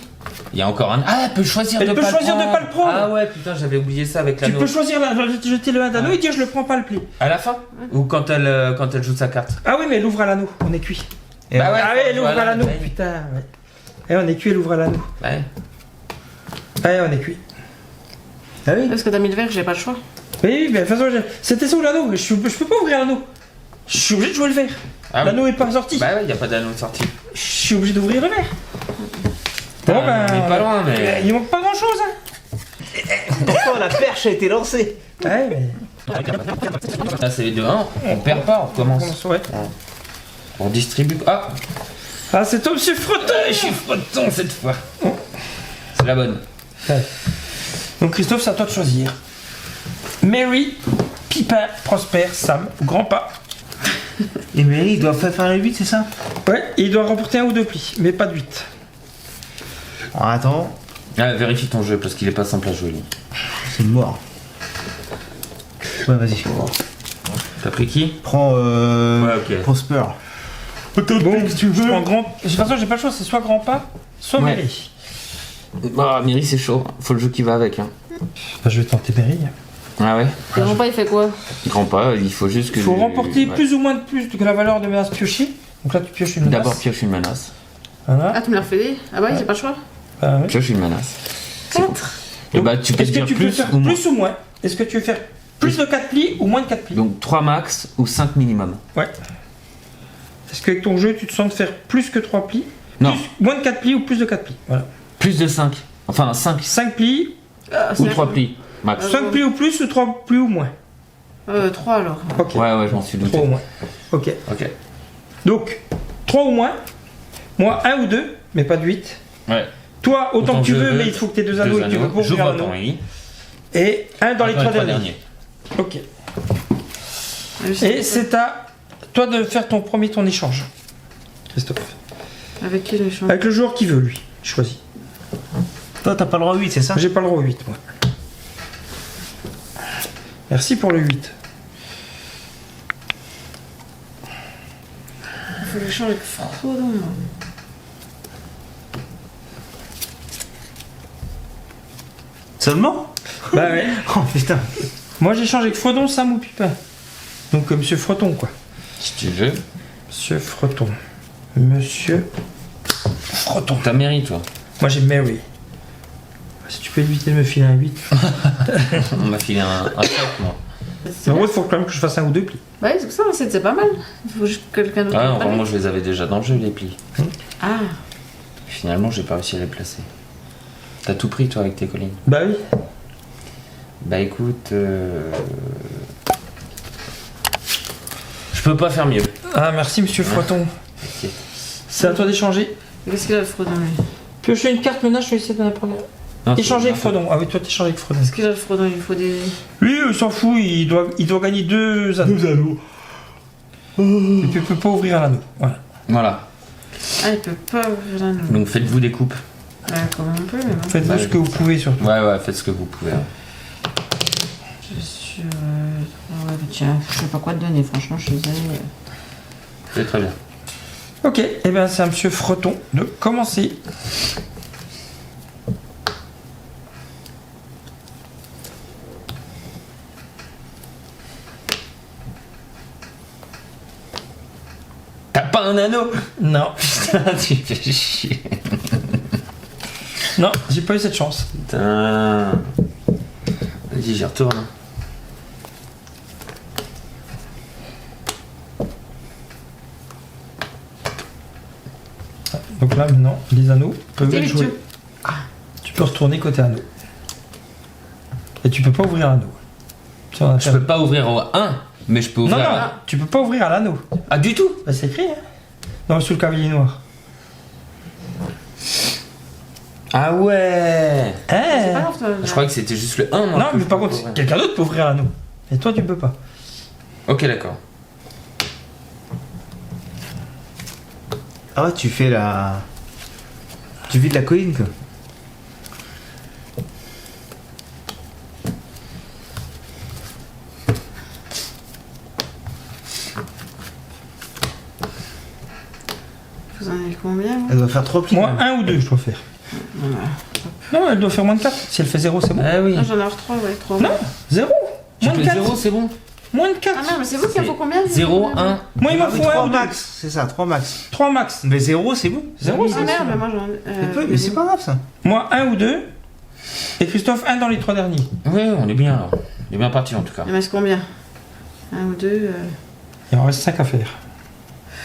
Il y a encore un. Ah, elle peut choisir Elle de peut pas choisir de le pas le prendre. Ah ouais, putain, j'avais oublié ça avec Tu l'anneau. peux choisir, jeter le 1 d'anneau Ouais. et dire je le prends pas le pli. À la fin? Ou quand elle joue sa carte? Ah oui, mais elle ouvre à l'anneau, on est cuit. Et Bah ouais. Ah oui, elle ouvre voilà, à l'anneau, ouais. putain. Ouais. Et on est cuit, elle ouvre à l'anneau. Ouais. Ouais, on est cuit. Ah oui. Parce que t'as mis le verre, j'ai pas le choix. Oui, mais de toute façon, c'était ça ou l'anneau. Je peux pas ouvrir l'anneau. Je suis obligé de jouer le verre. Ah, L'anneau est pas sorti. Bah ouais, y a pas d'anneau de sortie. Je suis obligé d'ouvrir le verre. Bon, Ah, on est pas loin, mais. Il manque pas grand chose, hein. Pourtant, la perche a été lancée. Ouais, mais. Là, c'est les 2-1. On perd pas, on commence. Ouais. On distribue. Ah! Ah, c'est toi, monsieur Frotton. Je suis frotton cette fois. C'est la bonne. Ouais. Donc, Christophe, c'est à toi de choisir. Mary, Pipin, Prosper, Sam ou Grandpa. Et Mary, il doit faire le 8, c'est ça? Ouais, et il doit remporter 1 ou 2 plis, mais pas de 8. Alors, attends, Ah, vérifie ton jeu parce qu'il est pas simple à jouer. lui. c'est mort. Ouais, vas-y. T'as pris qui? Prends Ouais, ok. Prosper. Bon, tu veux. Je prends grand. De toute façon, j'ai pas le choix, c'est soit Grandpa, soit Ouais. Mary. Ah, Miri, c'est chaud. Faut le jeu qui va avec. Hein. Bah, je vais tenter Mary. Ah ouais? Et mon pas, il fait quoi? Grand pas, il faut juste que. Il faut remporter ouais. plus ou moins de plus que la valeur de menace piochée. Donc là, tu pioches une menace. D'abord pioche une menace. Voilà. Ah, tu me l'as refait? Ah, bah, j'ai pas le choix. Bah, ouais. Pioche une menace. 4. Et bah tu peux Est-ce que dire tu peux plus faire ou moins. plus ou moins? Est-ce que tu veux faire plus de 4 plis ou moins de 4 plis? Donc 3 max ou 5 minimum. Ouais. Est-ce qu'avec ton jeu, tu te sens de faire plus que 3 plis? Non, Moins de 4 plis ou plus de 4 plis? Voilà. plus de 5. Enfin 5 5 plis, ou 3 plis. Max. 5 plis ou plus ou 3 plis ou moins? 3 alors. Ok. Ouais, ouais, je m'en suis 3 douté. ou moins. Ok. Ok. Donc, 3 ou moins. Moi, 1 ou 2, mais pas de 8. Ouais. Toi, autant que tu je veux, mais il faut que tu aies 2 anneaux et que tu veux pas J'ouvre ouvrir un l'anneau. temps, oui. Et 1 dans les 3 derniers. Ok. Et c'est à toi de faire ton échange. Christophe. Avec qui l'échange? Avec le joueur qui veut, lui. Choisis. Toi, t'as pas le droit au 8, c'est ça? J'ai pas le droit au 8, moi. Merci pour le 8. Il faut que j'échange avec Frodon. Seulement? Bah ouais. Oh putain. Moi, j'échange avec Frodon, Sam ou Pipin. Donc, Monsieur Froton, quoi. Si tu veux. Monsieur Froton. Monsieur Froton. T'as mérite, toi. Moi, j'ai Mary. Si tu peux éviter de me filer un 8. On m'a filé un 7, moi. En gros, il faut quand même que je fasse 1 ou 2 plis. Bah, oui, c'est pour ça, c'est pas mal. Il faut juste que quelqu'un d'autre. Ah, le enfin, prenne. moi je les avais déjà dans le jeu, les plis. Ah, Finalement, j'ai pas réussi à les placer. T'as tout pris, toi, avec tes collines. Bah oui. Bah écoute... Je peux pas faire mieux. Ah, merci, monsieur Froton. C'est à toi d'échanger. Qu'est-ce qu'il a, le Frodon, lui? Piocher une carte menace, je vais essayer d'en apprendre. Non, Échanger avec c'est- Frodon. Ah oui, toi t'échanges avec Frodon. Qu'est-ce qu'il a, le Frodon? Il faut des... Lui, il s'en fout, il doit gagner 2 anneaux. 2 anneaux. Et puis il peut pas ouvrir un anneau. Voilà. Voilà. Ah, il peut pas ouvrir l'anneau. Donc faites-vous des coupes. Comment on peut, mais non. Faites-vous ce que vous pouvez surtout. Ouais, faites ce que vous pouvez. Hein. Je suis... ouais, tiens, je sais pas quoi te donner, franchement, je suis désolée. C'est très bien. Ok, et bien c'est à monsieur Froton de commencer. T'as pas un anneau? Non, Putain, tu fais chier. non, j'ai pas eu cette chance. Putain. Vas-y, j'y retourne. Donc là maintenant, les anneaux peuvent Côté être joués. Lucio. Tu peux retourner côté anneau. Et tu peux pas ouvrir l'anneau. C'est un Je peux pas ouvrir au 1, mais je peux Non, ouvrir... non, tu peux pas ouvrir à l'anneau. Ah, du tout? Bah, c'est écrit, hein. Non, sous le cavalier noir. Ah ouais. C'est pas Eh grave, toi. Je croyais que c'était juste le 1. moi, Non, que mais je par peux contre, ouvrir. quelqu'un d'autre peut ouvrir l'anneau. Et toi, tu peux pas. Ok, d'accord. Ah ouais, tu fais la. Tu vides la colline quoi. Vous en avez combien, vous? Elle doit faire 3 plis. Moi, 1 ou 2, je dois faire. Non, elle doit faire moins de 4. Si elle fait 0, c'est bon. Ah oui. Ah, j'en ai 3, ouais, 3. Non, 0. Tu Moins de peux 4. 0, c'est bon. Moins de 4. Ah merde, mais c'est vous qui en faut combien? 0, 1. Moi, il m'en Ah oui, faut 1 3 ou 2. max, c'est ça, 3 max. 3 max. Mais 0 c'est bon. 0, Ah c'est merde, bon. mais moi j'en Mais c'est pas grave ça. Moi, 1 ou 2. Et Christophe, 1 dans les 3 derniers. Oui, on est bien là. On est bien parti en tout cas. Il me reste combien? 1 ou 2 Il en reste 5 à faire.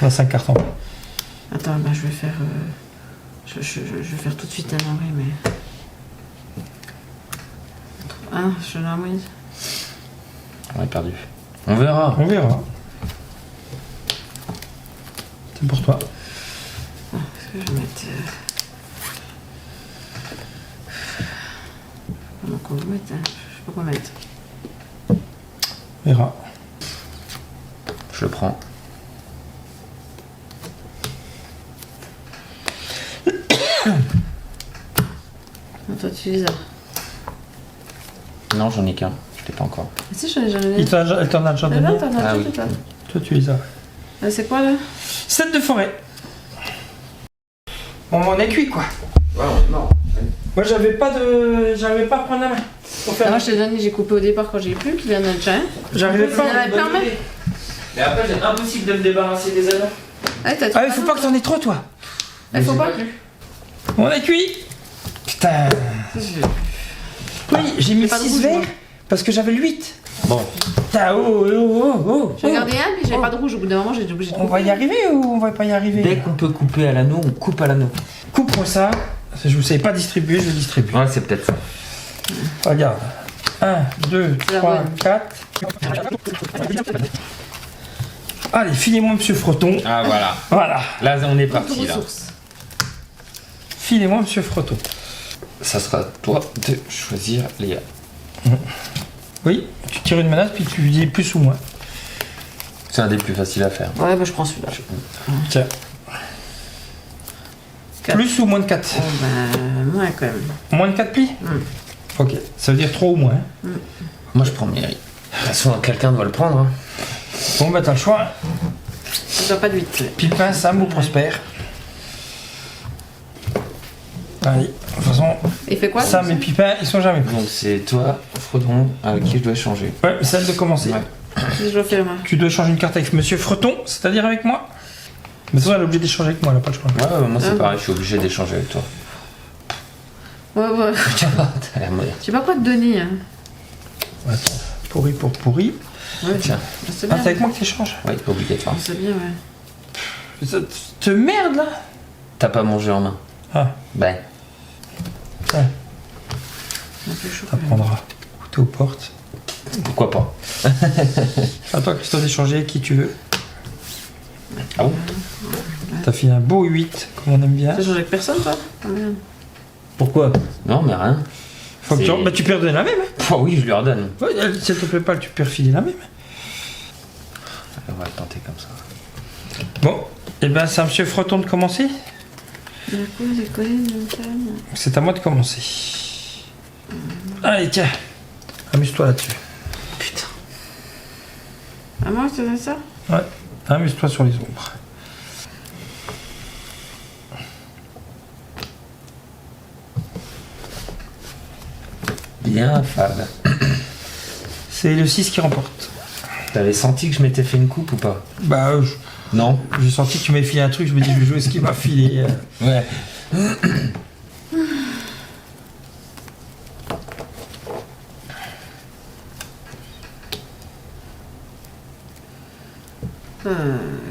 On a 5 cartons. Attends, bah je vais faire... Je vais faire tout de suite un Henri, mais... Ah, je l'ai envoyé. On est perdu. On verra. On verra. C'est pour toi. Est-ce que je vais mettre... Comment qu'on va mettre, hein? Je sais pas quoi mettre. On verra. Je le prends. Non, toi tu les as. Non, j'en ai qu'un. Je l'ai pas encore. Ah, si, j'en ai Elle t'en a déjà Ah donné. non, t'en as Ah tout, oui. toi. Toi, tu les as. Ah, c'est quoi là? 7 de forêt. Bon, on est cuit, quoi. Ouais, non. Moi, j'avais pas à prendre la main. Pour Ah, faire... moi je t'ai donné, j'ai coupé au départ quand j'ai plus, qu'il y en a déjà un. J'arrivais Il y en pas. avait plein même. Mais après, c'est impossible de me débarrasser des anneaux. Ah, t'as Ah, il faut pas que t'en aies trop, toi. Il faut pas. On est cuit. Putain. Oui, j'ai mis pas de 6 rouge, verres moi. parce que j'avais le 8. Bon, Putain, oh. J'ai gardé un, mais j'avais pas de rouge. Au bout d'un moment, j'ai été obligée de On va y arriver ou on va pas y arriver? dès qu'on peut couper à l'anneau, on coupe à l'anneau. Coupe-moi ça. Je vous savais pas distribuer, je distribue. Ouais, c'est peut-être ça. Regarde. 1, 2, C'est la 3, bonne. 4. Allez, filez-moi Monsieur Froton. Ah voilà. Voilà. Là, on est parti là. ressources. Filez-moi Monsieur Froton. Ça sera à toi de choisir Léa. Oui, tu tires une menace puis tu dis plus ou moins. C'est un des plus faciles à faire. Ouais, bah je prends celui-là. Tiens. 4. Plus ou moins de 4. Bon, bah, moins quand même. Moins de 4 plis Ok, ça veut dire 3 ou moins. Moi, je prends Mary. De toute façon, quelqu'un doit le prendre. Hein. Bon, bah t'as le choix. Ça doit pas de 8. Pipin, Sam ou Prosper. Allez, de toute façon, Il fait quoi? Sam et Pipin, ils sont jamais pris. Donc, c'est toi, Frodon, avec qui je dois échanger. Ouais, c'est celle de commencer. Ouais. Qu'est-ce que je dois faire, moi? Tu dois échanger une carte avec Monsieur Froton, c'est-à-dire avec moi. Mais ça, elle est obligée d'échanger avec moi, elle a pas le choix. Ouais, moi, c'est Ah. pareil, je suis obligé d'échanger avec toi. Ouais. T'as l'air moderne. Je sais pas quoi te donner. Hein. Attends, pourri pour pourri. Ouais, Tiens. c'est Ah, bien. c'est avec moi que tu échanges. Oui, obligatoire. C'est bien, ouais. Te merde là. T'as pas mangé en main. Ah, Ben. ouais, C'est un peu chaud. quand même. t'apprendras. T'es aux portes. Pourquoi pas? À toi, Christophe, d'échanger qui tu veux. Ah bon? T'as fait un beau 8, comme on aime bien. T'as changé avec personne, toi? Ah, merde. Pourquoi? Non, mais rien. Faut que tu... Bah, tu peux redonner la même. Hein. Oh oui, je lui redonne. Ouais, si elle te plaît pas, tu peux refiler la même. On va le tenter comme ça. Bon, et ben c'est à Monsieur Freton de commencer. La cause des collines de montagne. C'est à moi de commencer. Allez, tiens. Amuse-toi là-dessus. Putain. Ah, moi, c'est ça? Ouais, amuse-toi sur les ombres. Bien, Fab. C'est le 6 qui remporte. T'avais senti que je m'étais fait une coupe ou pas? Bah, Non. j'ai senti que tu m'avais filé un truc, je me dis, je vais jouer ce qu'il m'a filé. Ouais.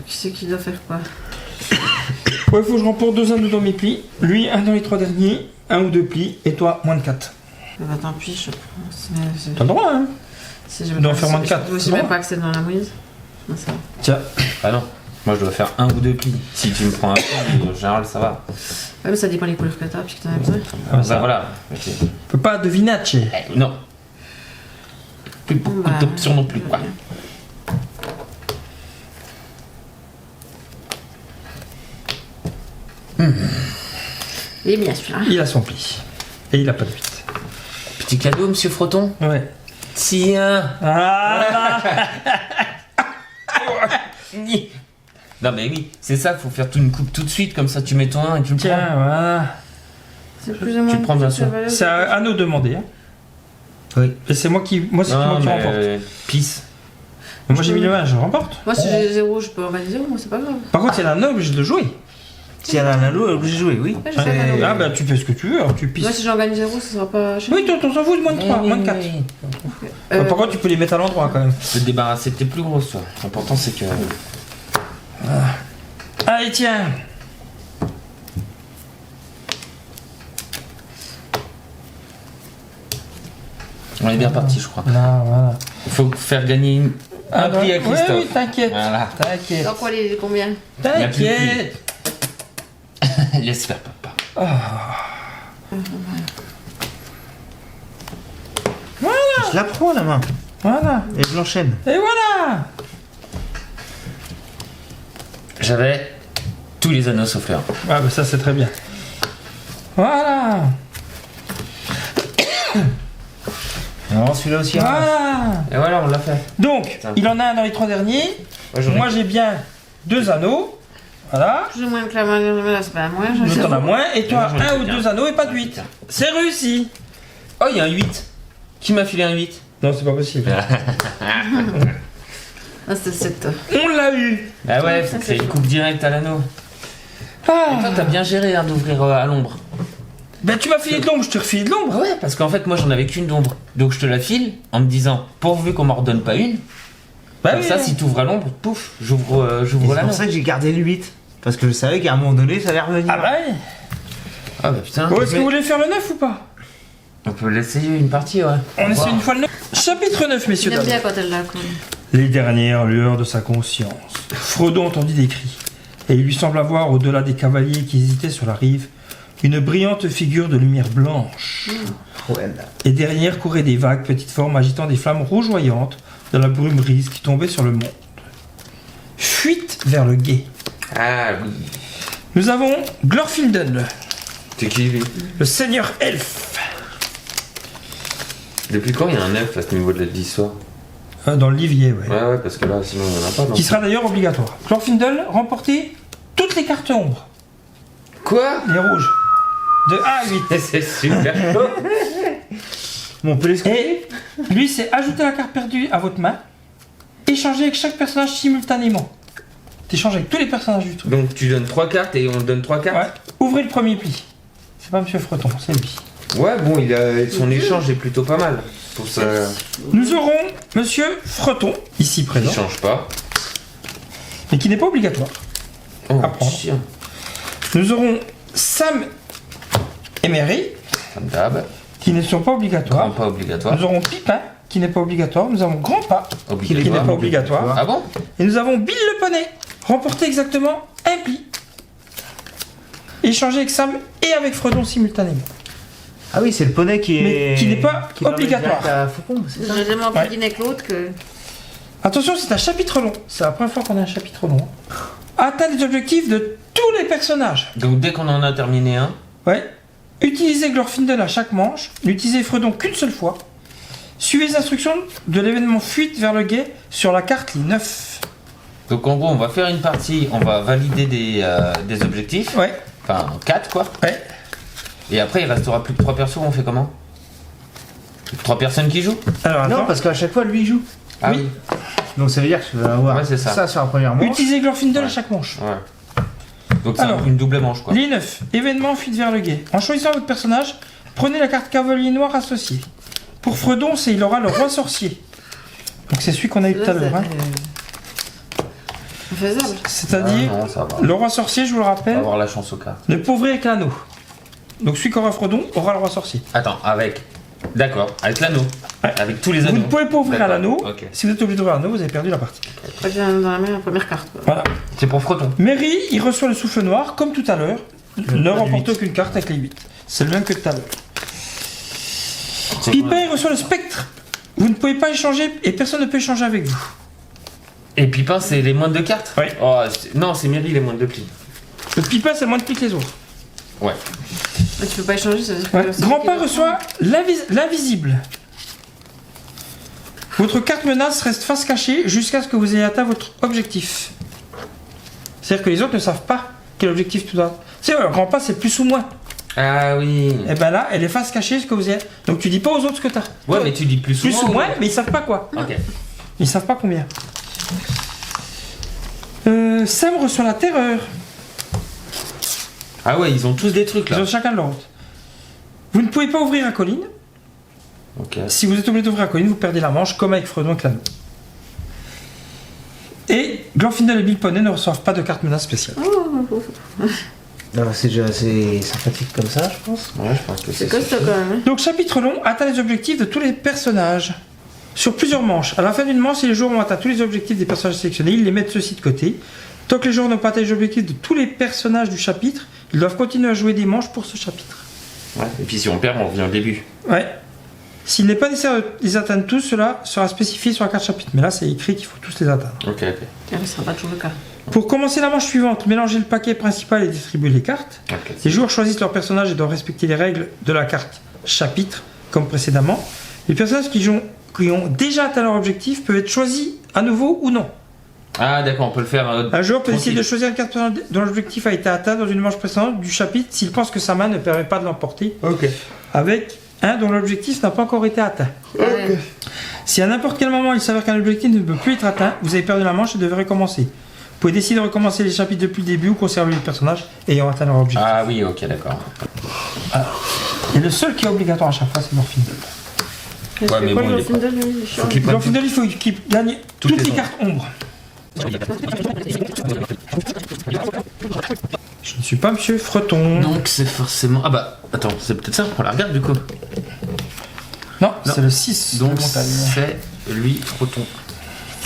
Qui c'est qui doit faire quoi? Ouais, faut que je remporte 2 anneaux dans mes plis. Lui, un dans les 3 derniers, 1 ou 2 plis, et toi, moins de 4. Ah bah tant pis, je prends. T'as le droit, hein. Si je Tu dois en faire moins de 4. Je sais même pas que c'est dans la mouise. Non, ça va. Tiens, Ah non. Moi, je dois faire 1 ou 2 plis. Si tu me prends un pli, en général, ça va. Ouais, mais ça dépend des couleurs que t'as, puisque t'en as besoin. Ah, Bah ça. voilà. Ok. on peut pas devinatcher. Non. Plus beaucoup Bah, d'options non plus, quoi. Il est bien celui-là. Il a son pli. Et il a pas de 8. Petit cadeau, monsieur Freton? Ouais. Tiens. Ah Non mais oui, c'est ça, faut faire toute une coupe tout de suite, comme ça tu mets ton 1 et tu le prends. Tiens, voilà. C'est plus ou moins. le prends, bien sûr. C'est à nous de demander. Hein. Oui. Et c'est moi qui, moi, c'est moi Non qui mais remporte. pisse. Moi j'ai mis le 1, je remporte. Moi, si j'ai 0, je peux en valider 0, moi, c'est pas grave. Par contre, il y en a un obligé de jouer. Si elle a un anneau, elle est obligée de jouer, oui. Ouais, je sais pas, Ah bah tu fais ce que tu veux, alors tu pisses. Moi, si j'en gagne 0, ce sera pas. Oui, toi, on s'en fout de moins de 3, moins de 4. Par contre, tu peux les mettre à l'endroit quand même. Tu peux te débarrasser de tes plus grosses, toi. L'important c'est que... Allez, tiens. On est bien parti, je crois. Là, voilà. Il faut faire gagner un prix à Christophe. Oui, t'inquiète. Voilà. T'inquiète. Donc, quoi, les combien? T'inquiète. Laisse faire, papa. Je la prends la main. Voilà. Et je l'enchaîne. Et voilà. J'avais tous les anneaux sauf le 1. Ah bah ça c'est très bien. Voilà. Non, celui-là aussi. Voilà. Et voilà, on l'a fait. Donc, Putain. il en a un dans les 3 derniers. Moi j'ai bien 2 anneaux. Voilà. Plus ou moins que la main, c'est pas moins. L'autre t'en as moins. Et toi, Moi, j'en ai 1 ou bien. 2 anneaux et pas de 8. C'est réussi. Oh, il y a un 8. Qui m'a filé un 8? Non, c'est pas possible. Ah, c'était 7. On l'a eu. Bah ouais, faut que c'est une coupe directe à l'anneau. Et Ah. toi, t'as bien géré hein, d'ouvrir à l'ombre. Ben tu m'as filé de l'ombre, je te refile de l'ombre. Bah ouais, parce qu'en fait, moi, j'en avais qu'une d'ombre. Donc, je te la file en me disant, pourvu qu'on m'en redonne pas une. Bah Comme oui. ça, si t'ouvres à l'ombre, pouf, j'ouvre Et c'est l'anneau. pour ça que j'ai gardé le 8. Parce que je savais qu'à un moment donné, ça allait revenir. Ah bah oui. Ah bah putain. Bon, est-ce que vous voulez faire le 9 ou pas? On peut l'essayer une partie, ouais. On essaie une fois le 9. Chapitre 9, messieurs, J'aime dames. bien quand elle l'a, quoi. Les dernières lueurs de sa conscience. Frodon entendit des cris, et il lui sembla voir, au-delà des cavaliers qui hésitaient sur la rive, une brillante figure de lumière blanche. Ouais, là. Et derrière couraient des vagues petites formes agitant des flammes rougeoyantes dans la brume grise qui tombait sur le monde. Fuite vers le gué. Ah oui. Nous avons Glorfindel, C'est qui lui? le seigneur elfe. Depuis quand il y a un 9 à ce niveau de l'histoire? Dans le livier, ouais. Ouais, ouais, parce que là, sinon, il n'y en a pas. Qui sera d'ailleurs obligatoire. Glorfindel remportait toutes les cartes ombres, Quoi? les rouges, de 1 à 8. C'est super chaud. Bon, on peut les Et lui, c'est ajouter la carte perdue à votre main, échanger avec chaque personnage simultanément. T'échanges avec tous les personnages du truc. Donc, tu donnes 3 cartes et on donne 3 cartes? Ouais. Ouvrez le premier pli. C'est pas Monsieur Freton, c'est lui. Ouais, bon, son échange est plutôt pas mal. Pour ça, Nous aurons Monsieur Freton, ici il présent, change pas. mais qui n'est pas obligatoire. Oh, À prendre. chien. Nous aurons Sam Emery, Comme d'hab. qui ne sont pas obligatoires. Grand pas obligatoire. Nous aurons Pipin, qui n'est pas obligatoire. Nous avons Grand Pas, qui n'est Obligatoire. pas obligatoire. Ah bon? Et nous avons Bill le poney, remporté exactement un pli. Échangé avec Sam et avec Fredon simultanément. Ah oui, c'est le poney qui Mais est. qui n'est pas qui permet obligatoire. direct à Faucon, c'est ça? J'ai tellement Ouais. plus dîner que l'autre que. Attention, c'est un chapitre long. C'est la première fois qu'on a un chapitre long. Atteindre les objectifs de tous les personnages. Donc dès qu'on en a terminé un, Ouais. Utilisez Glorfindel à chaque manche. N'utilisez Fredon qu'une seule fois. Suivez les instructions de l'événement fuite vers le guet sur la carte les 9. donc en gros on va faire une partie, on va valider des objectifs, Ouais. enfin 4 quoi, Ouais. et après il restera plus que 3 persos, on fait comment? 3 personnes qui jouent? Alors attends. Non, parce qu'à chaque fois, lui, il joue. Ah Oui. Donc ça veut dire que tu vas avoir Ouais, c'est ça. sur la première manche. Utilisez Glorfindel à Ouais. chaque manche. Ouais. Donc c'est Alors, une double manche quoi. Les 9. Événement fuite vers le guet. En choisissant votre personnage, prenez la carte cavalier noir associée. Pour Fredon, il aura le roi sorcier. Donc c'est celui qu'on a eu tout à l'heure. Hein. Faisable. C'est-à-dire, Ah non, ça va. le roi sorcier, je vous le On va rappelle, avoir la chance au cas. ne peut ouvrir avec l'anneau. Donc celui qui aura Fredon aura le roi sorcier. Attends, avec. D'accord, avec l'anneau. Ouais. Avec tous les Vous anneaux. ne pouvez pas ouvrir à D'accord, l'anneau. ok. Si vous êtes obligé d'ouvrir l'anneau, vous avez perdu la partie. Pas bien dans la main, la première carte. Quoi. Voilà. C'est pour Fredon. Mary, il reçoit le souffle noir, comme tout à l'heure. Ne pas remporte de aucune carte avec les 8. C'est le même que tout à l'heure. C'est Pipin, quoi il reçoit le spectre. Vous ne pouvez pas échanger et personne ne peut échanger avec vous. Et Pipin, c'est les moins de 2 cartes? Ouais. Oh, non, c'est Mary les moins de 2 plis. Le Pipin, c'est moins de pli que les autres. Ouais. Mais tu peux pas échanger, ça veut dire que Ouais. c'est Grand-père qui va reçoit l'invisible. Votre carte menace reste face cachée jusqu'à ce que vous ayez atteint votre objectif. C'est-à-dire que les autres ne savent pas quel objectif tu dois. Tu sais, grand-père, c'est plus ou moins. Ah oui. Et ben là, elle est face cachée ce que vous avez. Donc tu dis pas aux autres ce que t'as. Ouais, mais tu dis plus Plus souvent. ou moins, mais ils savent pas quoi. Ok. Ils savent pas combien. Sam reçoit la terreur. Ah ouais, ils ont tous des trucs Ils là. ont chacun leur autre. Vous ne pouvez pas ouvrir à colline. Ok. Si vous êtes obligé d'ouvrir à colline, vous perdez la manche, comme avec Fredon et l'anneau. Et Glorfindel et Bill Poney ne reçoivent pas de carte menace spéciale. Alors, c'est déjà assez sympathique comme ça, je pense. Ouais, je pense que C'est costaud quand même. Hein. Donc chapitre long, atteint les objectifs de tous les personnages. Sur plusieurs manches. À la fin d'une manche, si les joueurs ont atteint tous les objectifs des personnages sélectionnés, ils les mettent ceux-ci de côté. Tant que les joueurs n'ont pas atteint les objectifs de tous les personnages du chapitre, ils doivent continuer à jouer des manches pour ce chapitre. Ouais. Et puis si on perd, on revient au début. Ouais. S'il n'est pas nécessaire de les atteindre tous, cela sera spécifié sur la carte chapitre. Mais là, c'est écrit qu'il faut tous les atteindre. Ok, ok. Et ce sera pas toujours le cas. Pour commencer la manche suivante, mélangez le paquet principal et distribuez les cartes. Ok. Les joueurs choisissent leur personnage et doivent respecter les règles de la carte chapitre, comme précédemment. Les personnages qui ont déjà atteint leur objectif peuvent être choisis à nouveau ou non. Ah d'accord, on peut le faire. Un joueur peut décider tranquille. de choisir une carte personnage dont l'objectif a été atteint dans une manche précédente du chapitre s'il pense que sa main ne permet pas de l'emporter, Ok. avec un dont l'objectif n'a pas encore été atteint. Ouais. Si à n'importe quel moment il s'avère qu'un objectif ne peut plus être atteint, vous avez perdu la manche et devez recommencer. Vous pouvez décider de recommencer les chapitres depuis le début ou conserver les personnages ayant atteint leur objectif. Ah oui, ok, d'accord. Et le seul qui est obligatoire à chaque fois, c'est Glorfindel. Est-ce Ouais, que mais quoi, bon, le il est Glorfindel, lui, il Faut change qu'il prenne Glorfindel, il faut qu'il gagne toutes les les cartes ombres. Je ne suis pas Monsieur Freton. Donc c'est forcément. Ah bah, attends, c'est peut-être ça, on la regarde du coup. Non, c'est le 6 Donc de montagne. c'est lui, Froton.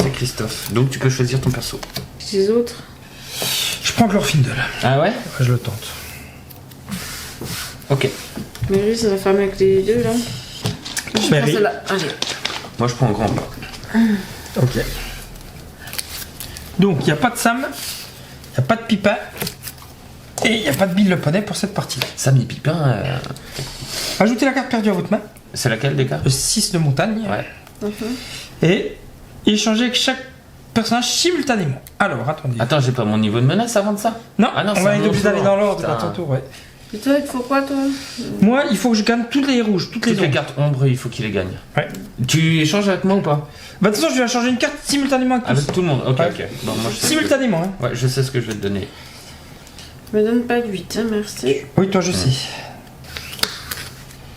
C'est Christophe. Donc tu peux choisir ton perso. Les autres. Je prends Glorfindel. Ah ouais? Ouais, je le tente. Ok. Mais lui, c'est la femme avec les deux là. Je Mary. prends celle-là. Allez. Moi je prends un grand pas. Ok. Donc, il n'y a pas de Sam, il n'y a pas de Pipin, et il n'y a pas de Bill le poney pour cette partie-là. Sam et Pipin, Ajoutez la carte perdue à votre main, c'est laquelle des gars? le 6 de montagne, Ouais. et échangez avec chaque personnage simultanément. Alors, attendez. Attends, j'ai pas mon niveau de menace avant de ça? Non, Ah non, on c'est va un être obligé autre d'aller tour. dans l'ordre Putain. à ton tour, ouais. Et toi, il te faut quoi, toi? Moi, il faut que je gagne toutes les rouges, toutes les Toutes les ombres. cartes ombres, il faut qu'il les gagne. Ouais. Tu échanges avec moi ou pas? Bah, de toute façon, je vais changer une carte simultanément avec tous. Avec tout le monde? Ok, Ouais. ok. Bon, moi je sais. Simultanément, hein. Ouais, je sais ce que je vais te donner. Me donne pas de 8, hein, merci. Oui, toi, je sais.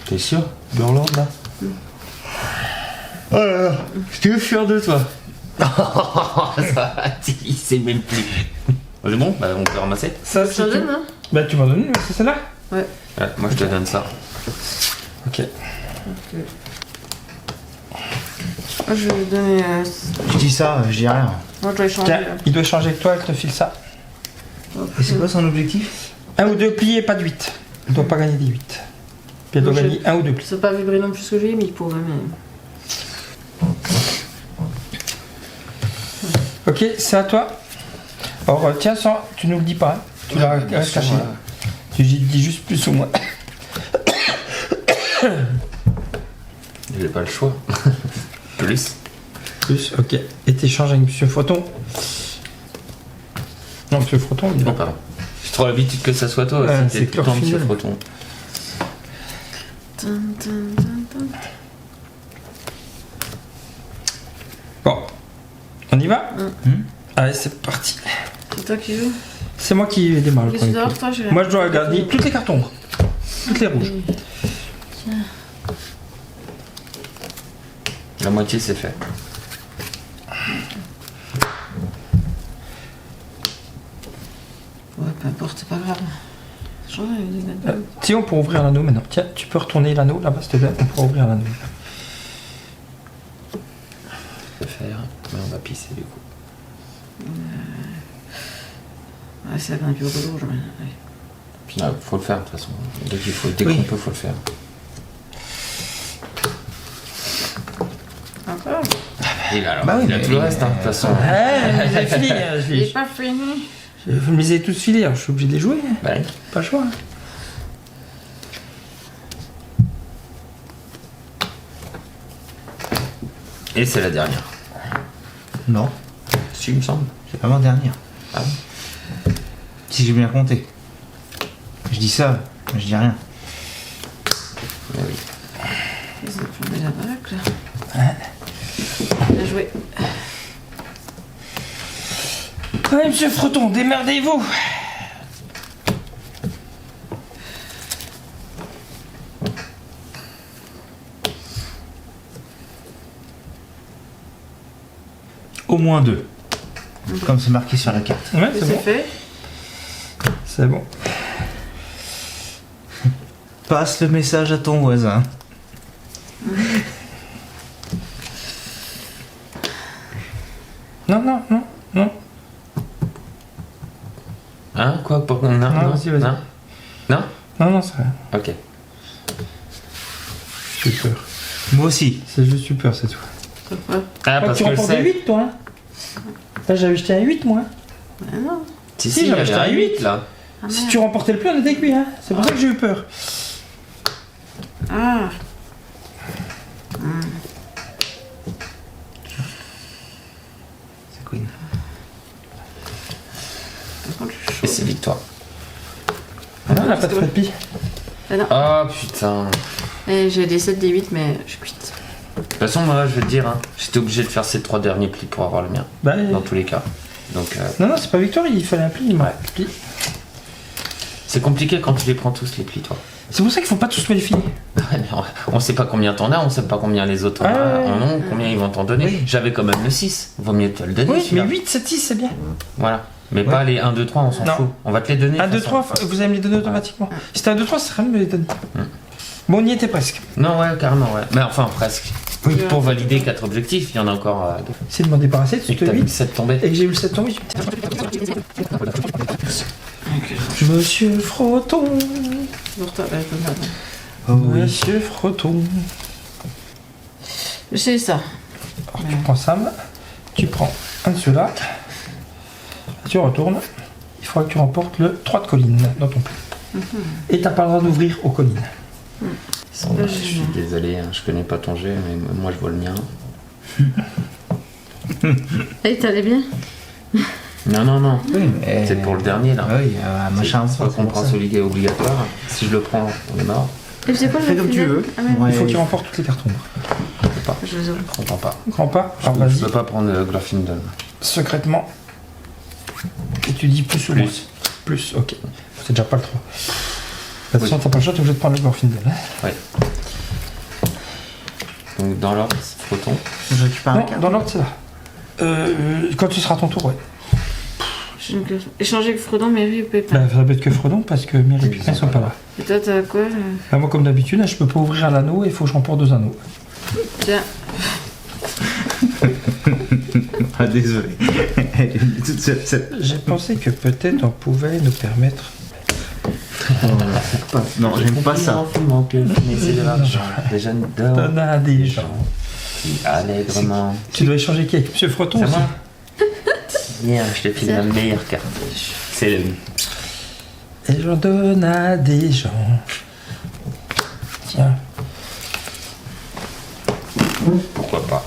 T'es sûr? Burland là? Oh là là, je suis fier de toi. Ça, il sait même plus. C'est bon, bah on peut ramasser. Ça, Je t'en c'est donne, tout. hein? Bah, tu m'en donnes une, c'est celle-là. Ouais, moi je te donne ça. Ok. Moi, je vais donner. Je dis ça, je dis rien. Moi, je dois échanger. Tiens, il doit échanger avec toi, elle te file ça. Et c'est quoi son objectif? 1 ou 2 plis et pas de 8. Elle doit pas gagner des 8. Puis elle doit Moi, gagner 1 ou 2 plis. Ça pas vibré non plus ce que j'ai, mais il pourrait. Mais... Ok, c'est à toi. Alors tiens, ça, tu nous le dis pas. Hein. Tu l'as caché. Tu dis juste plus ou moins. J'ai pas le choix. Plus. Plus, ok. Et t'échanges avec Monsieur Froton. Non, Monsieur Froton, il est Non, là. pardon. J'ai trop l'habitude que ça soit toi aussi. C'est T'es tout le temps Chlorfine. Monsieur Froton. Bon, on y va. Allez, c'est parti. C'est toi qui joues. C'est moi qui démarre le Qu'est-ce que premier. tu dois faire, Moi, je dois garder toutes les cartes ombres. Toutes les rouges. La moitié c'est fait. Ouais, peu importe, c'est pas grave. Change les dégâts. Si on peut ouvrir l'anneau maintenant. Tiens, tu peux retourner l'anneau là-bas, s'il te plaît. On pourra ouvrir l'anneau. Je vais faire, mais on va pisser du coup. Ouais, c'est un peu rouge. Mais... allez. Ah, faut le faire de toute façon. Dès Oui. qu'on peut, faut le faire. Encore Et là, alors, Bah oui, il a mais- tout le reste, hein, de toute façon. Ouais, vous avez fini. Il est pas fini. Vous me les avez tous filés, alors je suis obligé de les jouer. Bah, oui. Pas le choix. Et c'est la dernière. Non, Si, il me semble. c'est vraiment dernière. Ah bon. Si j'ai bien compté. Je dis ça, mais je dis rien. Mais oui. Ils ont plombé la baraque là. Bien joué. Allez, Monsieur Froton, démerdez-vous. Au moins 2. Comme c'est marqué sur la carte. Ouais, C'est c'est bon. fait. C'est bon. Passe le message à ton voisin. Non, non, non, non. Hein? Quoi? Pour... Non, vas-y, vas-y. Non? Non? Non, non, c'est rien. Ok. J'ai eu peur. Moi aussi. C'est juste eu peur, c'est tout. Pourquoi Ah, parce tu que je remportes des sais. 8, toi. Hein. Là, j'avais jeté un 8, moi. Ah non. Si, Si, si, j'avais j'avais acheté un un 8 là. Ah, Si merde. tu remportais le plus, on était avec lui. Hein. C'est pour ça que j'ai eu peur. Ah. C'est Queen. Par contre, je suis Et chaud. c'est victoire. Ah non, on n'a pas de frais de pie. Ah non. Oh putain. Eh, j'ai des 7, des 8, mais je suis cuite. De toute façon, moi, je vais te dire, hein, j'étais obligé de faire ces 3 derniers plis pour avoir le mien. Bah, Dans tous les cas. Donc, non, non, c'est pas victoire, il fallait un pli. Il manque pli. c'est compliqué quand tu les prends tous les plis, toi. C'est pour ça qu'il faut pas tous me les filer. On sait pas combien t'en as, on sait pas combien les autres Ah ouais. en ont, combien ils vont t'en donner. Oui. J'avais quand même le 6. Vaut mieux te le donner. Oui, mais celui-là. 8, 7, 6, c'est bien. Voilà. Mais pas les 1, 2, 3, on s'en Non. fout. On va te les donner. 1, de 2, toute façon. 3, vous allez me les donner automatiquement. Si c'était 1, 2, 3, ça serait mieux de me les donner. Bon, on y était presque. Non, ouais, carrément, ouais. Mais enfin, presque. Oui. Pour valider 4 objectifs, il y en a encore 2. C'est de m'en débarrasser de Et ce que t'as vu 8. 7 tomber. Et que j'ai eu le 7 tombé. Monsieur Froton. Pour toi, ouais, comme ça. Oh oui. Monsieur Froton. Je sais ça. Alors, tu prends Sam, tu prends un de ceux-là, tu retournes, il faudra que tu remportes le 3 de colline dans ton pli. Et t'as pas le droit d'ouvrir aux collines. Je suis désolé, hein, je connais pas ton jet, mais moi je vois le mien. Eh, t'allais bien? Non, non, non. Oui, mais... C'est pour le dernier là. Oui, machin. C'est pas qu'on prend celui qui est obligatoire. Si je le prends, on est mort. Et c'est quoi le Fais comme tu filet? veux. Ah, merde. Ouais. Il faut qu'il remporte toutes les cartes ombres. Je les ouvre. Je comprends pas. Comprends pas? Alors Je vas-y, peux pas prendre Glorfindel. secrètement. Et tu dis plus ou moins. Plus, ok. C'est déjà pas le 3. De toute façon, t'as pas le choix, t'es obligé de prendre le Glorfindel. Hein. Ouais. Donc dans l'ordre, c'est Froton. Je récupère un Non, carte. dans l'ordre, c'est là. Quand tu seras à ton tour, ouais. Échanger avec Fredon, Mary ou Pépin. Bah, ça peut être que Fredon parce que Mary et Ils Pipin sont sont pas pas là. là. Et toi, t'as quoi Bah, moi, comme d'habitude, hein, je peux pas ouvrir l'anneau et il faut que je remporte 2 anneaux. Tiens, Ah, désolé. Elle est toute seule, cette- J'ai pensé que peut-être on pouvait nous permettre. Non, j'aime pas ça. Mais c'est de l'argent. Les jeunes d'or. Donne à des gens. Qui allègrement. Tu dois échanger qui avec Monsieur Freton C'est aussi. moi. Tiens, je te file la meilleure carte. C'est le. Et j'en donne à des gens. Tiens. Pourquoi pas.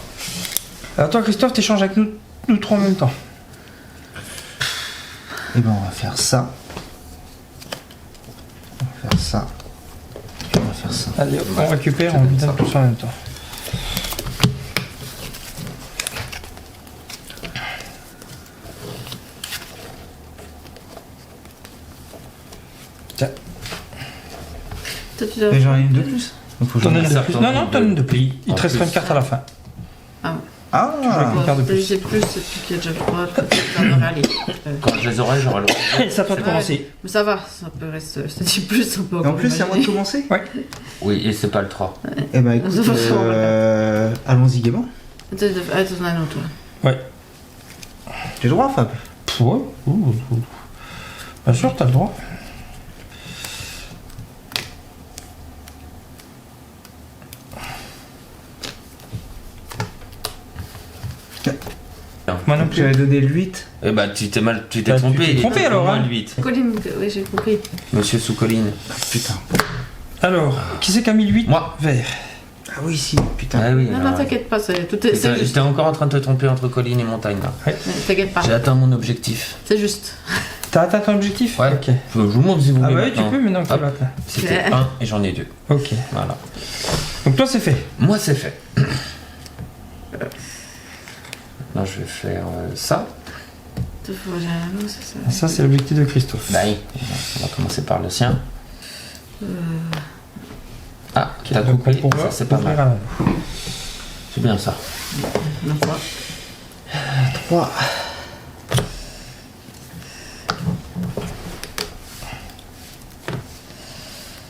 Alors toi, Christophe, t'échanges avec nous 3 en même temps. Et ben, on va faire ça. On va faire ça. Et on va faire ça. Allez, on récupère, on lui donne tous en même temps. Tiens, toi, tu dois. Et j'en ai une de plus. Donc, faut que t'en j'en as ai- une de ça plus. tombe Non, non, t'en as une de plus. pli. Il En te restera plus. une carte à la fin. Ah, une carte de plus. C'est plus, c'est plus qu'il y a déjà 3, ça devrait aller. Quand je les aurai, j'aurai le droit. Et ça peut commencer. Mais ça va, ça peut rester. Je te dis plus, on peut Et en encore plus, c'est à moi de imaginer. commencer. Oui, et c'est pas le 3. Eh ben, écoute, Ça va faire, allons-y gaiement. Attends, t'en as un autre, toi. Ouais. J'ai le droit, Fab. Pff, ouais. Ouh. Bien sûr, t'as le droit. Moi non plus. J'avais donné le 8. Eh bah, tu t'es Bah, tu t'es trompé. il trompé, était alors, moins hein. le 8. Colline, oui, j'ai compris. Monsieur sous colline. Putain. Alors, qui c'est qui a mis le 8 Moi. Vert. Ah oui, si, putain. Ah oui. Non, alors, non, t'inquiète pas, tout est, c'est juste. J'étais encore en train de te tromper entre colline et montagne là. T'inquiète pas, J'ai atteint mon objectif. c'est juste. T'as atteint ton objectif Ouais. Ok. Je vous montre si vous Ah voulez. bah oui, tu maintenant. peux, mais non, tu Hop. l'as atteint. C'était 1 et j'en ai 2. Ok. Voilà. Donc toi, c'est fait. Moi, c'est fait. Maintenant, je vais faire ça. Faut que j'ai un anneau, c'est ça. Ça, c'est l'objectif de Christophe. Bah oui. On va commencer par le sien. Ah, t'as Donc, coupé. on pourra Ça, c'est pas ouvrir mal. un anneau. C'est bien ça. Non, quoi. 3.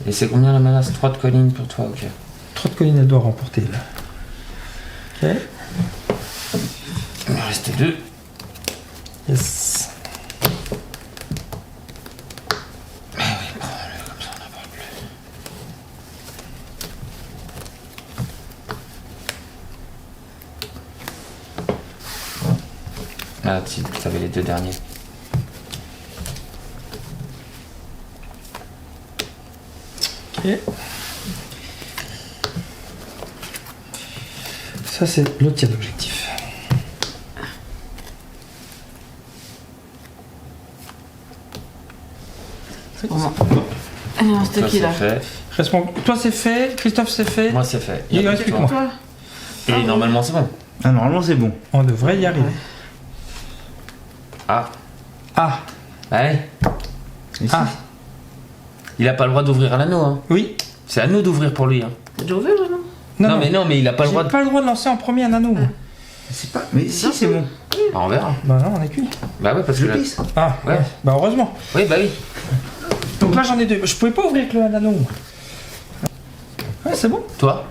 Et c'est combien la menace? 3 de colline pour toi, ok. 3 de colline, elle doit remporter, là. Ok. Il me restait 2. Yes. Ah, si, t'avais les 2 derniers. Ok. Ça, c'est le tir d'objectif. C'est pour moi. Alors, c'était Ça, qui c'est là fait. Toi, c'est fait. Christophe, c'est fait. Moi, c'est fait. Il Y a reste pas plus de que moi. Toi Et normalement, c'est bon. Ah, normalement, c'est bon. On devrait y arriver. Ah. Ah. Ouais. Et si. Ah. Il a pas le droit d'ouvrir l'anneau, hein. Oui. C'est à nous d'ouvrir pour lui, hein. T'as déjà ouvert là, non Non, mais il a pas le J'ai droit de. pas le droit de lancer en premier un anneau. moi. C'est pas. Mais si, c'est bon. Ah, on verra. Bah non, on est cuit. Bah ouais, parce que Je là... pisse. Ah, ouais. Ouais. Bah heureusement. Oui, bah oui. Donc là, j'en ai 2. Je pouvais pas ouvrir que le anneau. Ouais, c'est bon. Toi.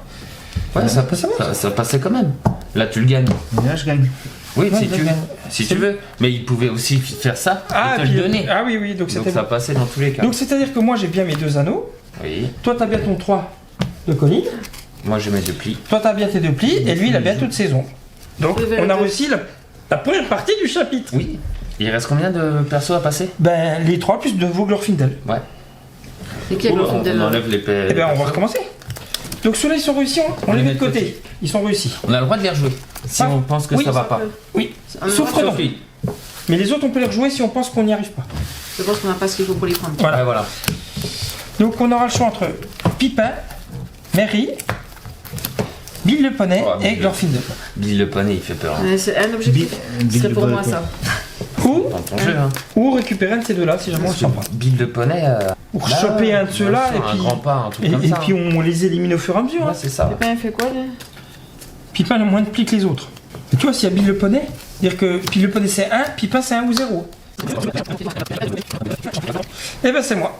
Ouais, ça, c'est bon, ça passait quand même. Là, tu le gagnes. Et là, je gagne. Oui, Ouais, si je tu veux. gagne. Si C'est tu veux. Mais il pouvait aussi faire ça et te puis- le donner. Ah oui, oui. Donc Donc c'était ça bon. passait dans tous les cas. Donc c'est-à-dire que moi, j'ai bien mes 2 anneaux. Oui. Toi, t'as bien ton 3 de colline. Moi, je mets 2 plis. Toi, t'as bien tes 2 plis. Et lui, il a bien toutes ses ombres. Donc, Le on a vert. réussi la première partie du chapitre. Oui. Il reste combien de persos à passer? Ben, les 3 plus de Voglorfindel. Ouais. Et qui est le on fond enlève les Eh ben, on va recommencer. Donc ceux-là, ils sont réussis. On les met de côté. Ils sont réussis. On a le droit de les rejouer. Si Ah. on pense que Oui, ça va ça pas. Oui. Ah, mais Sauf moi, Fredon. Sophie. Mais les autres, on peut les rejouer si on pense qu'on n'y arrive pas. Je pense qu'on n'a pas ce qu'il faut pour les prendre. Voilà. Ouais, voilà. Donc on aura le choix entre Pipin, Mary, Bill le poney Oh, et Bill. Glorfindel. Bill le poney, il fait peur. Hein. C'est un objectif. Bill Ce serait le pour poney, moi quoi. ça. Ou, Dans ton jeu, hein. ou récupérer un de ces deux-là si jamais on le sent pas. Bill le poney. Ou choper un de ceux-là et un puis, grand pas, un truc et, comme et ça. puis on les élimine au fur et à mesure. Ouais, hein. c'est ça. Pépin, il fait quoi là Pipin a moins de plis que les autres. Et tu vois, s'il y a Bill le poney, dire que Bill le poney c'est 1, Pipin c'est 1 ou 0. Eh ben c'est moi.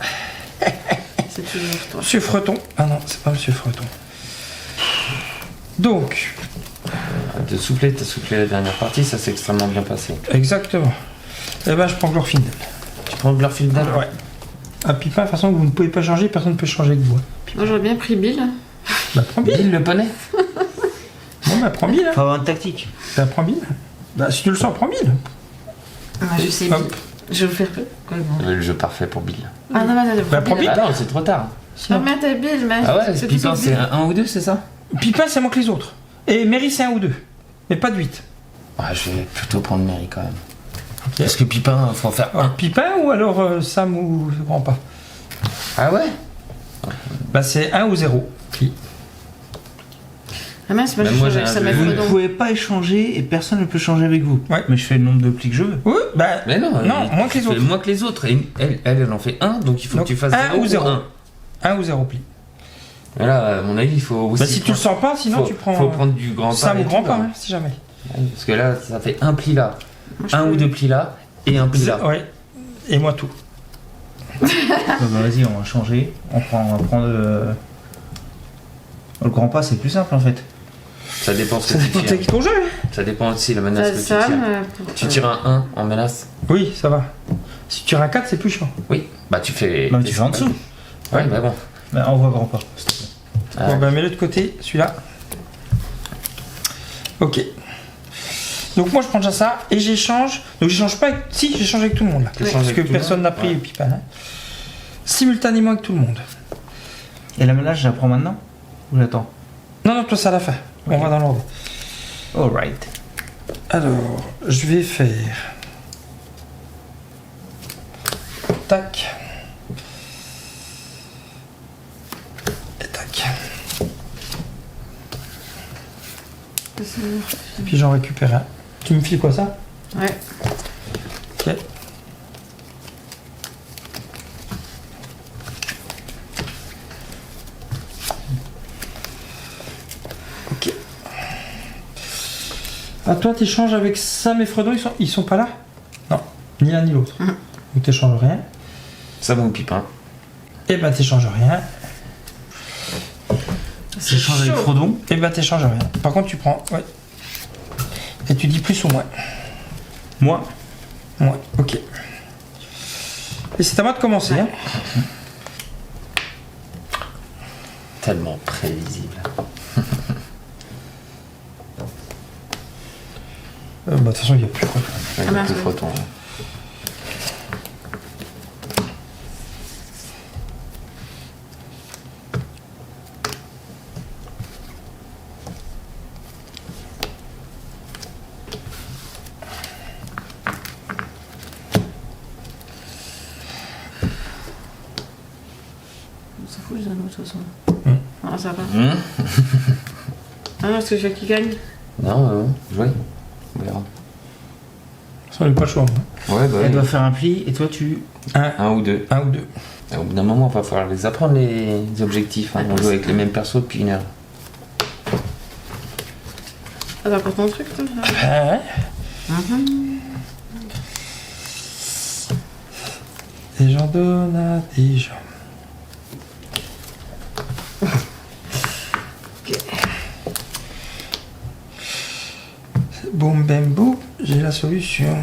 C'est toujours toi. Monsieur Freton. Ah non, c'est pas Monsieur Freton. Donc, T'as soufflé la dernière partie, ça s'est extrêmement bien passé. exactement. Eh ben je prends Glorfindel. Tu prends Glorfindel? Ouais. Ah Pipin, de toute façon, vous ne pouvez pas changer, personne ne peut changer avec vous. Moi j'aurais bien pris Bill. Bah prends Bill. Bill le poney? Bon bah prends Bill. Hein. Faut avoir une tactique. Bah prends Bill. Bah si tu le sens, prends Bill. Ah, je sais Bill. Hop. Je vais vous faire peur. Quoi, bon. Le jeu parfait pour Bill. Ah non, mais Bah, prends Bill. Ah non, c'est trop tard. Ah mais t'as Bill, mais. Ah ouais, c'est Pipin tout c'est Bill. un ou deux, c'est ça? Pipin, c'est moins que les autres. Et Mary, c'est 1 ou 2. Mais pas de 8. Ah, je vais plutôt prendre Mary quand même. Ok. Parce que Pipin, faut en faire un. Pipin ou alors Sam ou grand pas. Ah ouais? Bah c'est 1 ou 0. Pli. Ah mince, moi Bah, je moi, change avec j'ai ça un m'a jeu. Vous fait ne donc. pouvez pas échanger et personne ne peut changer avec vous. Ouais. Mais je fais le nombre de plis que je veux. Oui, bah. Mais non, moins que les tu fais autres. Moins que les autres. Et elle en fait un, donc il faut Donc, que tu fasses 1 0 ou 0. 1. 1 ou 0 pli. Mais là, à mon avis, il faut aussi. Bah si tu le sens pas, sinon faut, tu prends faut prendre du grand pas. Sam et ou grand tout, pas, là. hein, si jamais. Parce que là, ça fait un pli là, Moi, je un peux- ou deux plis là, et un pli là. Ouais. Et moi tout. Donc, vas-y, on va changer. On va prendre le grand pas, c'est plus simple en fait. Ça dépend ce Ça que tu dépend tires. de ton jeu. Ça dépend aussi de la menace que tu Sam, tires. Tu tires un 1 en menace. Oui, ça va. Si tu tires un 4, c'est plus chiant. Oui, bah tu fais. Non, mais tu fais en dessous. Ouais, bah bon. Bah, on voit grand pas. s'il te plaît. Ah. Bon bah mets-le de côté, celui-là. Ok. Donc moi je prends déjà ça et j'échange. Donc j'échange pas avec. Si, j'échange avec tout le monde là. T'échanges Parce avec que tout le personne monde. n'a pris Ouais. Pipin. Hein. Simultanément avec tout le monde. Et la menace, je la prends maintenant ou j'attends? Non, toi c'est à la fin. On va dans l'ordre. Alright. Alors, je vais faire. Tac. Et tac. Et puis j'en récupère un. Tu me files quoi ça? Ouais. Ok. Ok. Ah toi t'échanges avec Sam et Fredon, ils sont pas là? Non, ni l'un ni l'autre. Mhm. Donc t'échanges rien. Ça mon Pipin. Et ben t'échanges rien. J'échange avec chaud. Frodon. Et ben t'échanges rien. Par contre tu prends. Ouais. Et tu dis plus ou moins. Moi. Ouais, ok. Et c'est à moi de commencer. Hein. Tellement prévisible. Bah, de toute façon il n'y a plus quoi. Ouais, Ah, mince, plus oui. Freton. On s'en fout, les anneaux, de toute façon. Ah, ça va pas. Ah non, parce que je veux qu'il gagne. Non, jouez. On verra. Ça n'a pas le choix. moi. Ouais, bah Elle oui. doit faire un pli et toi tu. Un ou deux. Un ou deux. Et au bout d'un moment, il va falloir les apprendre les objectifs. Hein. On joue avec les mêmes persos depuis une heure. Ah, t'as encore ton truc, toi là Ah ouais. Et j'en donne à des gens. Boum bam boum, j'ai la solution.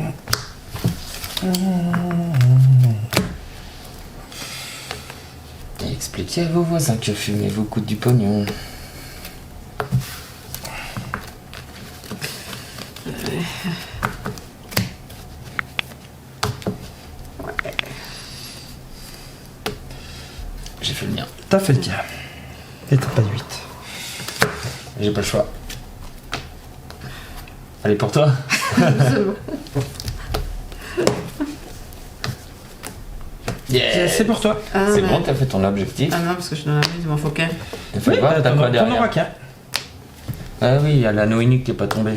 Et expliquez à vos voisins que fumer vous coûte du pognon. J'ai fait le mien. T'as fait le tien. Et t'as pas de 8. J'ai pas le choix. Allez, pour toi. C'est bon. Yeah. C'est pour toi. Ah, C'est mais- bon, t'as fait ton objectif. Ah non, parce que je suis dans la mise, il m'en faut qu'un. Il faut voir, t'as quoi t'en derrière. auras qu'un. Ah oui, il y a l'anneau unique qui est pas tombé.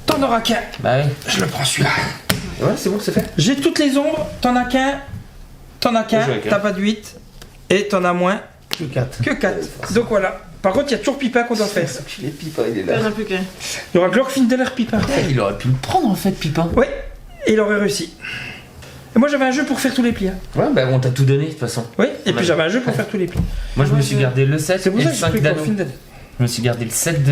T'en auras qu'un. Bah oui. Je le prends celui-là. Ouais, c'est bon, c'est fait. J'ai toutes les ombres, t'en as qu'un. T'en as Je qu'un, joue avec un. t'as pas de 8. Et t'en as moins Que 4. que 4. Donc voilà. Par contre, il y a toujours Pipin qu'on doit faire. Les Pipin, il est Il n'y en a plus qu'un. Il y aura Glorfindel et Pipin. Il aurait pu le prendre en fait, Pipin. Ouais. Et il aurait réussi. Et moi j'avais un jeu pour faire tous les plis. Hein. Ouais, bah on t'a tout donné de toute façon. Oui, et puis Ouais. j'avais un jeu pour faire tous les plis. Moi je me suis gardé le 7 C'est pour et ça le que j'ai 5 pris d'anneaux. Glorfindel. Je me suis gardé le 7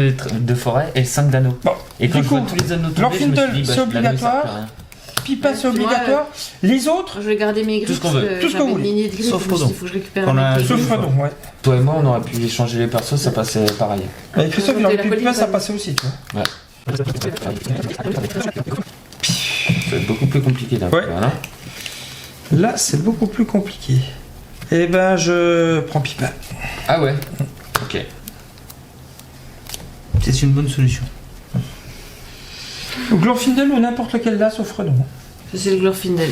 de forêt et le 5 d'anneaux. Bon, Et quand du je coup, vois tous les anneaux tomber, je me Glorfindel, suis dit, bah, c'est l'anneau, il sert obligatoire. plus à rien. Pipa c'est Moi, obligatoire. Les autres, Je vais garder mes griffes. Tout ce qu'on veut. Tout ce qu'on j'avais voulait. une lignée de griffes, Sauf je me suis dit, Frodon. faut que je récupère Qu'on a avec les sauf griffes. Frodon, ouais. Toi et moi, on aurait pu échanger les persos, ça passait pareil. Et Christophe, il Monter aurait la pu colline, Pipa, ça quand même. passait aussi, tu vois. Ça va être beaucoup plus compliqué d'un coup, Ouais. voilà. Là, c'est beaucoup plus compliqué. Eh ben, je prends Pipa. Ah ouais. Ok. C'est une bonne solution. Ou Glorfindel ou n'importe lequel là, sauf Fredon. C'est le Glorfindel.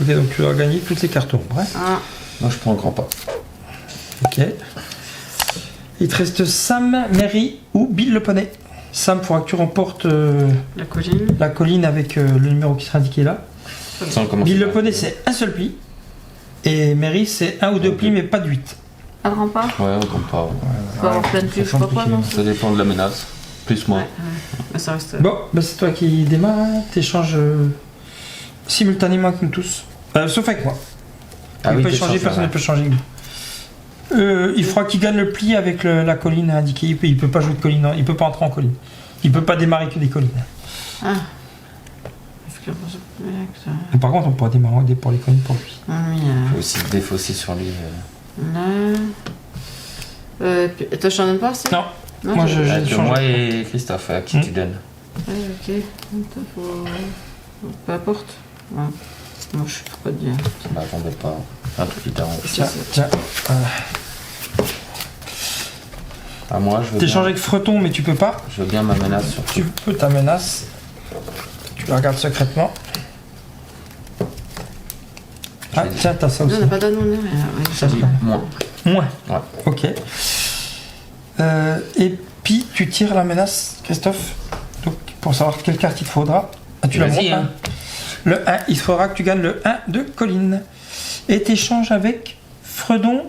Ok, donc tu dois gagner toutes les cartes ombres. Hein. Ah, Moi je prends le grand pas. Ok. Il te reste Sam, Mary ou Bill le poney. Sam, faudra que tu remportes la colline. la colline avec le numéro qui sera indiqué là. Ça, on commence Bill le par- poney, c'est un seul pli. Et Mary, c'est un ou deux plis, mais pas de 8. Pas de rempart. Ouais, on compte pas. Ouais. On peut avoir plein de plis, je sais pas quoi, non Ça dépend de la menace. Plus moins. Ouais, mais ça reste. Bon, bah c'est toi qui démarre. Hein. T'échanges simultanément avec nous tous. Sauf avec moi. Ah Il oui, peut t'échanges, changer, personne ne ouais. peut changer. Il faudra qu'il gagne le pli avec la colline indiquée. Il peut pas jouer de colline, non. Il peut pas entrer en colline. Il peut pas démarrer que des collines. Ah. Il faut qu'il repose au mec, ça. Et par contre, on pourra démarrer pour les collines pour lui. Ah oui, Faut aussi se défausser sur lui. là. Toi, je t'en donne pas, c'est Non, Non, moi je- je Avec change. moi et Christophe, à qui tu donnes. Ouais, ok. Attends, peu importe. Ouais. Moi, je sais pas quoi te dire. Bah, t'embête pas. Un truc qui t'arrange. Tiens, tiens. À moi, je veux T'échanges bien, avec Freton, mais tu peux pas. je veux bien ma menace sur Tu peux ta menace. Tu la regardes secrètement. Ah, tiens, t'as ça Nous, aussi. on n'a pas d'anneau, rien. Ouais, Ça, je- Moins. Moins. Ouais. Ok. Et puis, tu tires la menace, Christophe. Donc, pour savoir quelle carte il te faudra. Ah, tu la Vas-y, montres, hein. hein. Le 1, il faudra que tu gagnes le 1 de colline. Et t'échanges avec Fredon,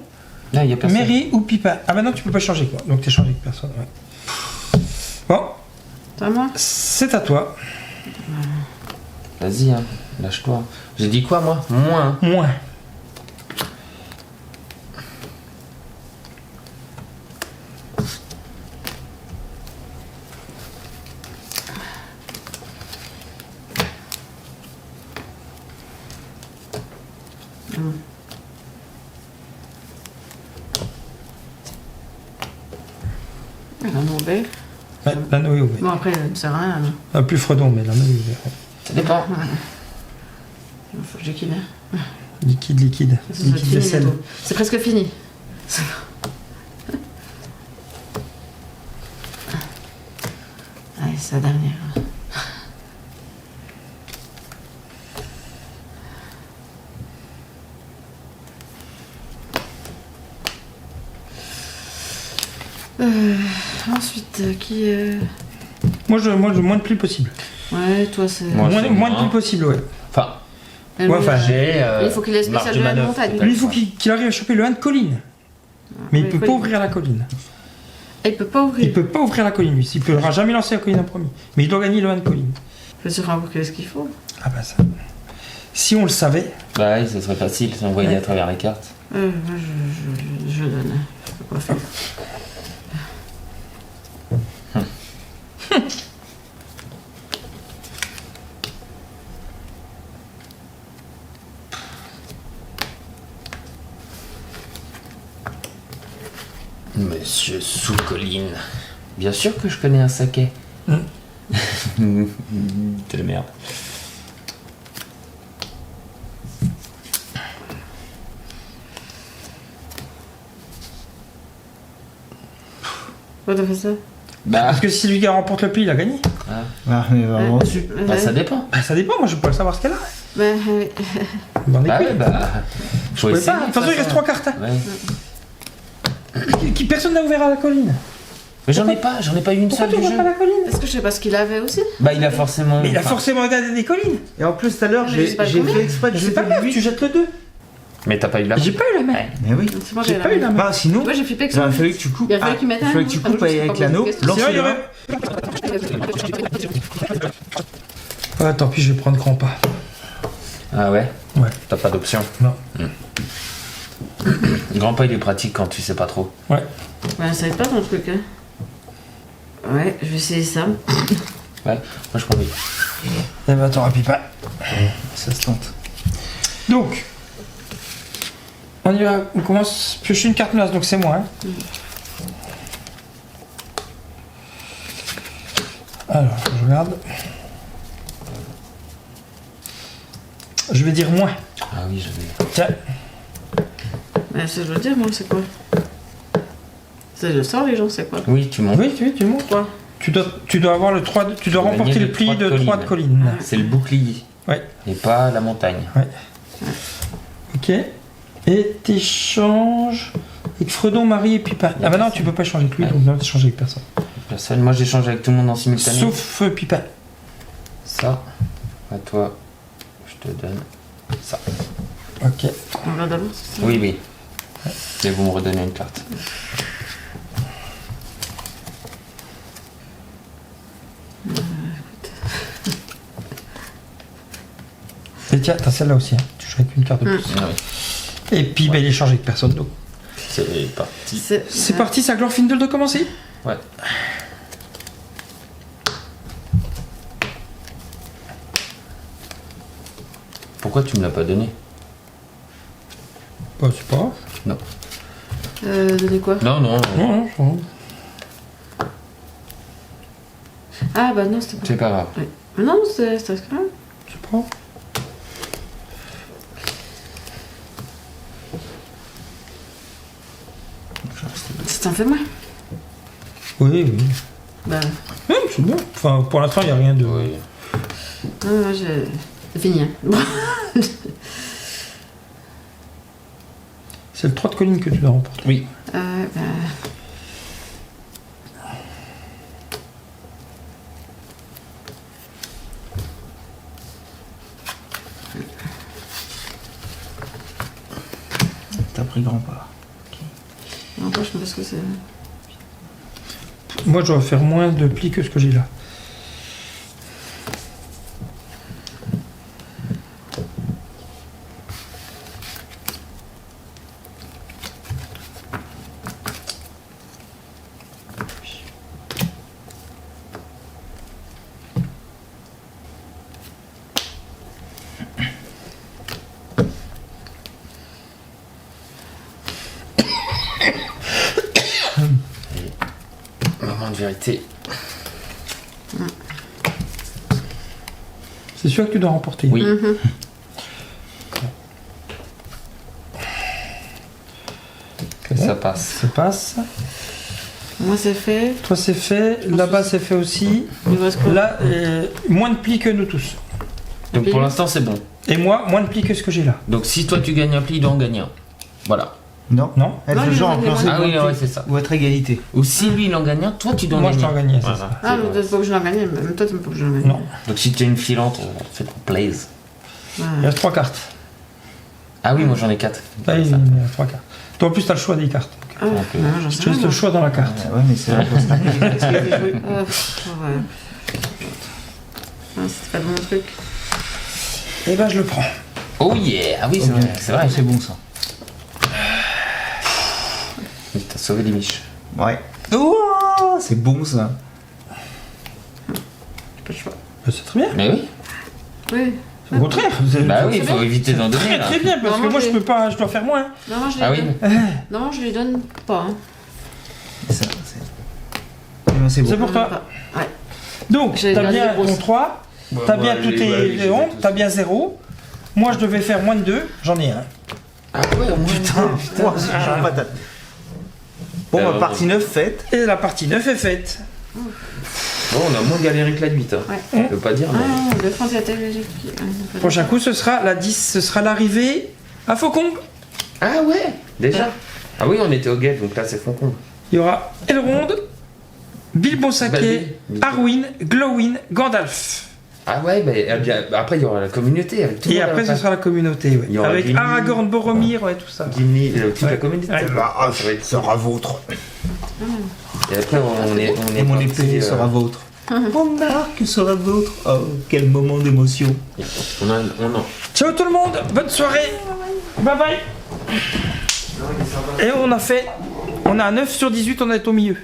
Là, il y a personne. Mary ou Pipa. Ah, maintenant, tu peux pas changer, quoi. Donc, t'échanges avec personne, ouais. Bon, C'est à moi c'est à toi. Vas-y, hein. Lâche-toi. J'ai dit quoi, moi Moins. Moins. L'anneau ouvert. Ouais, l'anneau est ouvert. Bon, après, ça ne sert à rien. Là. Ah, plus Fredon, mais l'anneau est ouvert. Ça dépend. Il faut que je liquide. Liquide, liquide. Ça doit être Liquide fini vaisselle. bientôt. C'est presque fini. Allez, c'est la dernière. Ensuite, qui. Moi, le moins de plis possible. Ouais, toi, c'est. Moi, Moins, c'est moins de moins. plis possible, ouais. Enfin, Elle Ouais, me- enfin, j'ai. Il faut qu'il ait spécial marge de la manœuvre, montagne. peut-être. Lui, il faut qu'il arrive à choper le 1 de colline. Mais il Ouais, peut pas ouvrir la colline. Il peut pas ouvrir. Il peut pas ouvrir la colline, lui. Il ne pourra jamais lancer la colline en premier. Mais il doit gagner le 1 de colline. Je suis sûr qu'est-ce qu'il faut. Ah bah ça. Si on le savait. Bah oui, ça serait facile si on voyait à travers les cartes. Moi, je donne. Je sais pas quoi faire. Monsieur Sous-Colline. Bien sûr que je connais un saké. T'es la merde. Pourquoi t'as fait ça Bah, Parce que si lui qui remporte le pli, il a gagné. Ah, mais vraiment dessus. bah, ça dépend. Bah ça dépend, moi je peux pas savoir ce qu'elle a. Bah, Bon, Bah écoute, ouais, bah. je Faut pouvais essayer. pas. De toute façon, il reste 3 cartes. Hein. Ouais. Personne n'a ouvert à la colline. Mais j'en ai pas eu une Pourquoi seule tu du ouvres jeu. pas la colline? est-ce que je sais pas ce qu'il avait aussi Bah, il a forcément. Mais il a enfin, forcément regardé des collines. Et en plus, tout à l'heure, Mais je sais j'ai pas combien. fait exprès de Mais c'est jeter pas le grave, 8. tu jettes le 2. Mais t'as pas eu la main. J'ai pas eu la main. Ouais. Mais oui. C'est moi J'ai pas eu la main. Bah, sinon, Moi j'ai flippé que il ça. aurait fallu que tu coupes. Il a fallu qu'il mette un il fallait que tu anneau. coupes Ah, je sais avec pas l'anneau, poser de questions. Sinon, il y lance-le. aurait. Ouais, tant pis, je vais prendre grand pas. Ah ouais? Ouais. T'as pas d'option? Non. Grand pas, il est pratique quand tu sais pas trop. Ouais. Ouais, ça va pas ton truc, hein. Ouais, je vais essayer ça. Ouais, moi je prends lui. Eh ben, t'auras Pipin. Ça se tente. Donc, on y va. On commence. Piocher une carte menace, donc c'est moi. Hein. Alors, je regarde. Je vais dire moins. Ah oui, j'avais. Tiens, Ouais, ça, je veux dire, moi, c'est quoi? Ça, je sors, les gens, c'est quoi? Oui, tu montes. oui, tu montres. 3. Tu dois avoir le 3 tu dois Faut remporter gagner le le pli 3 de de 3 de colline. colline. C'est le bouclier. Ouais. Et pas la montagne. Ok. Et t'échanges avec Fredon, Marie et Pipin. Ah bah non, tu peux pas échanger avec lui, Ouais. donc non, t'échanges avec personne. Personne. Moi j'échange avec tout le monde en simultané. Sauf Pipin. Ça. À toi, je te donne ça. Ok. On va d'abord, c'est ça? Oui, oui. Et vous me redonnez une carte. Et tiens, t'as celle-là aussi. Hein. Tu joues avec une carte de plus. Ah oui. Et puis, bah, il échange avec personne. Donc. C'est parti. C'est parti, ça Glorfindel de commencer. Ouais. Pourquoi tu me l'as pas donné? Bah, c'est pas grave. Non. Donner quoi? Non, non. Non, non, c'est pas grave. Ah, bah non, c'était pas. C'est pas grave. Ouais. Mais non, c'est quand même. C'est pas grave. Ça t'en fait moins? Oui, oui. Bah, Ouais, c'est bon. Enfin, pour l'instant, il n'y a rien de. Oui. non, moi, c'est fini, hein. Bon. C'est le 3 de colline que tu dois remporter. Oui. Bah. T'as pris grand pas. Non, pas, je sais pas ce que c'est. Moi, je dois faire moins de plis que ce que j'ai là. Moment de vérité. C'est sûr que tu dois remporter. Oui. C'est bon. Ça passe. Ça passe. Moi, c'est fait. Toi, c'est fait. Là-bas, c'est fait aussi. Il me reste quoi? Là, moins de plis que nous tous. Donc pour l'instant c'est bon. Et moi, moins de plis que ce que j'ai là. Donc si toi tu gagnes un pli, il doit en gagner un. Voilà. Non. Non. Elle Non, fait il genre y en a influencer Ah oui, ouais, c'est ça. ou être égalité. Ou si lui il en gagne un, toi tu dois en Moi, gagner je un. t'en gagnais, c'est Voilà. ça. Ah, mais peut-être pas que je l'en gagne, même toi, t'aimes pas que je l'en gagne. Non. Donc si tu es une filante, fais-toi plaisir. Il Ouais. reste 3 cartes. Ah oui, moi j'en ai 4. Là, il y a 3 cartes. Toi, en plus, tu as le choix des cartes. Ah, non, j'en Je sais te laisse rien. le choix dans la carte. Ouais, mais c'est la Ouais. Ah, c'était pas de mon truc. Et ben, je le prends. Oh yeah. Ah oui, c'est vrai. C'est vrai. C'est bon ça. T'as sauvé des miches. Ouais. Oh, c'est bon ça. J'ai pas le choix. C'est très bien. Mais oui. Oui. Au contraire. Bah oui, il faut éviter d'en donner Très là. très bien, parce Non, que moi, moi, je j'ai- peux pas, je dois faire moins. Non, moi, je Ah les oui. donne. Non, je les donne pas. Hein. Ça, c'est. Eh ben, c'est bon. C'est pour toi. Pas. Ouais. Donc, J'ai t'as gardé bien les grosses. ton 3, t'as bien tous tes rondes, t'as bien 0. Moi, je devais faire moins de 2, j'en ai un. Ah ouais, au moins. Putain, moi aussi, j'ai un patate. Bon, bah, partie 9 faite. Et la partie 9 est faite. Bon, on a moins galéré que la 8. Hein. Ouais. Je veux pas dire, mais. Ah, de France, il y a télé. Prochain coup, ce sera la 10, ce sera l'arrivée à Faucon. Ah ouais, déjà. Ah oui, on était au guet, donc là c'est Foncombe. Il y aura Elrond, Bilbo Saquet, Balbi. Arwen, Glowin, Gandalf. Ah ouais, mais après il y aura la communauté avec tout le Et monde à après, la ce fin. sera la communauté, ouais. Il y aura Avec Gimli. Aragorn, Boromir, ouais, tout ça. Gimli, toute la Ouais. communauté. Ouais. Bah, Ça va être- sera vôtre. Et après on est Et mon parti, épée sera vôtre. Mon arc sera vôtre. Oh, quel moment d'émotion. Ciao tout le monde, bonne soirée. Bye bye. Et on a un 9 sur 18, on est au milieu.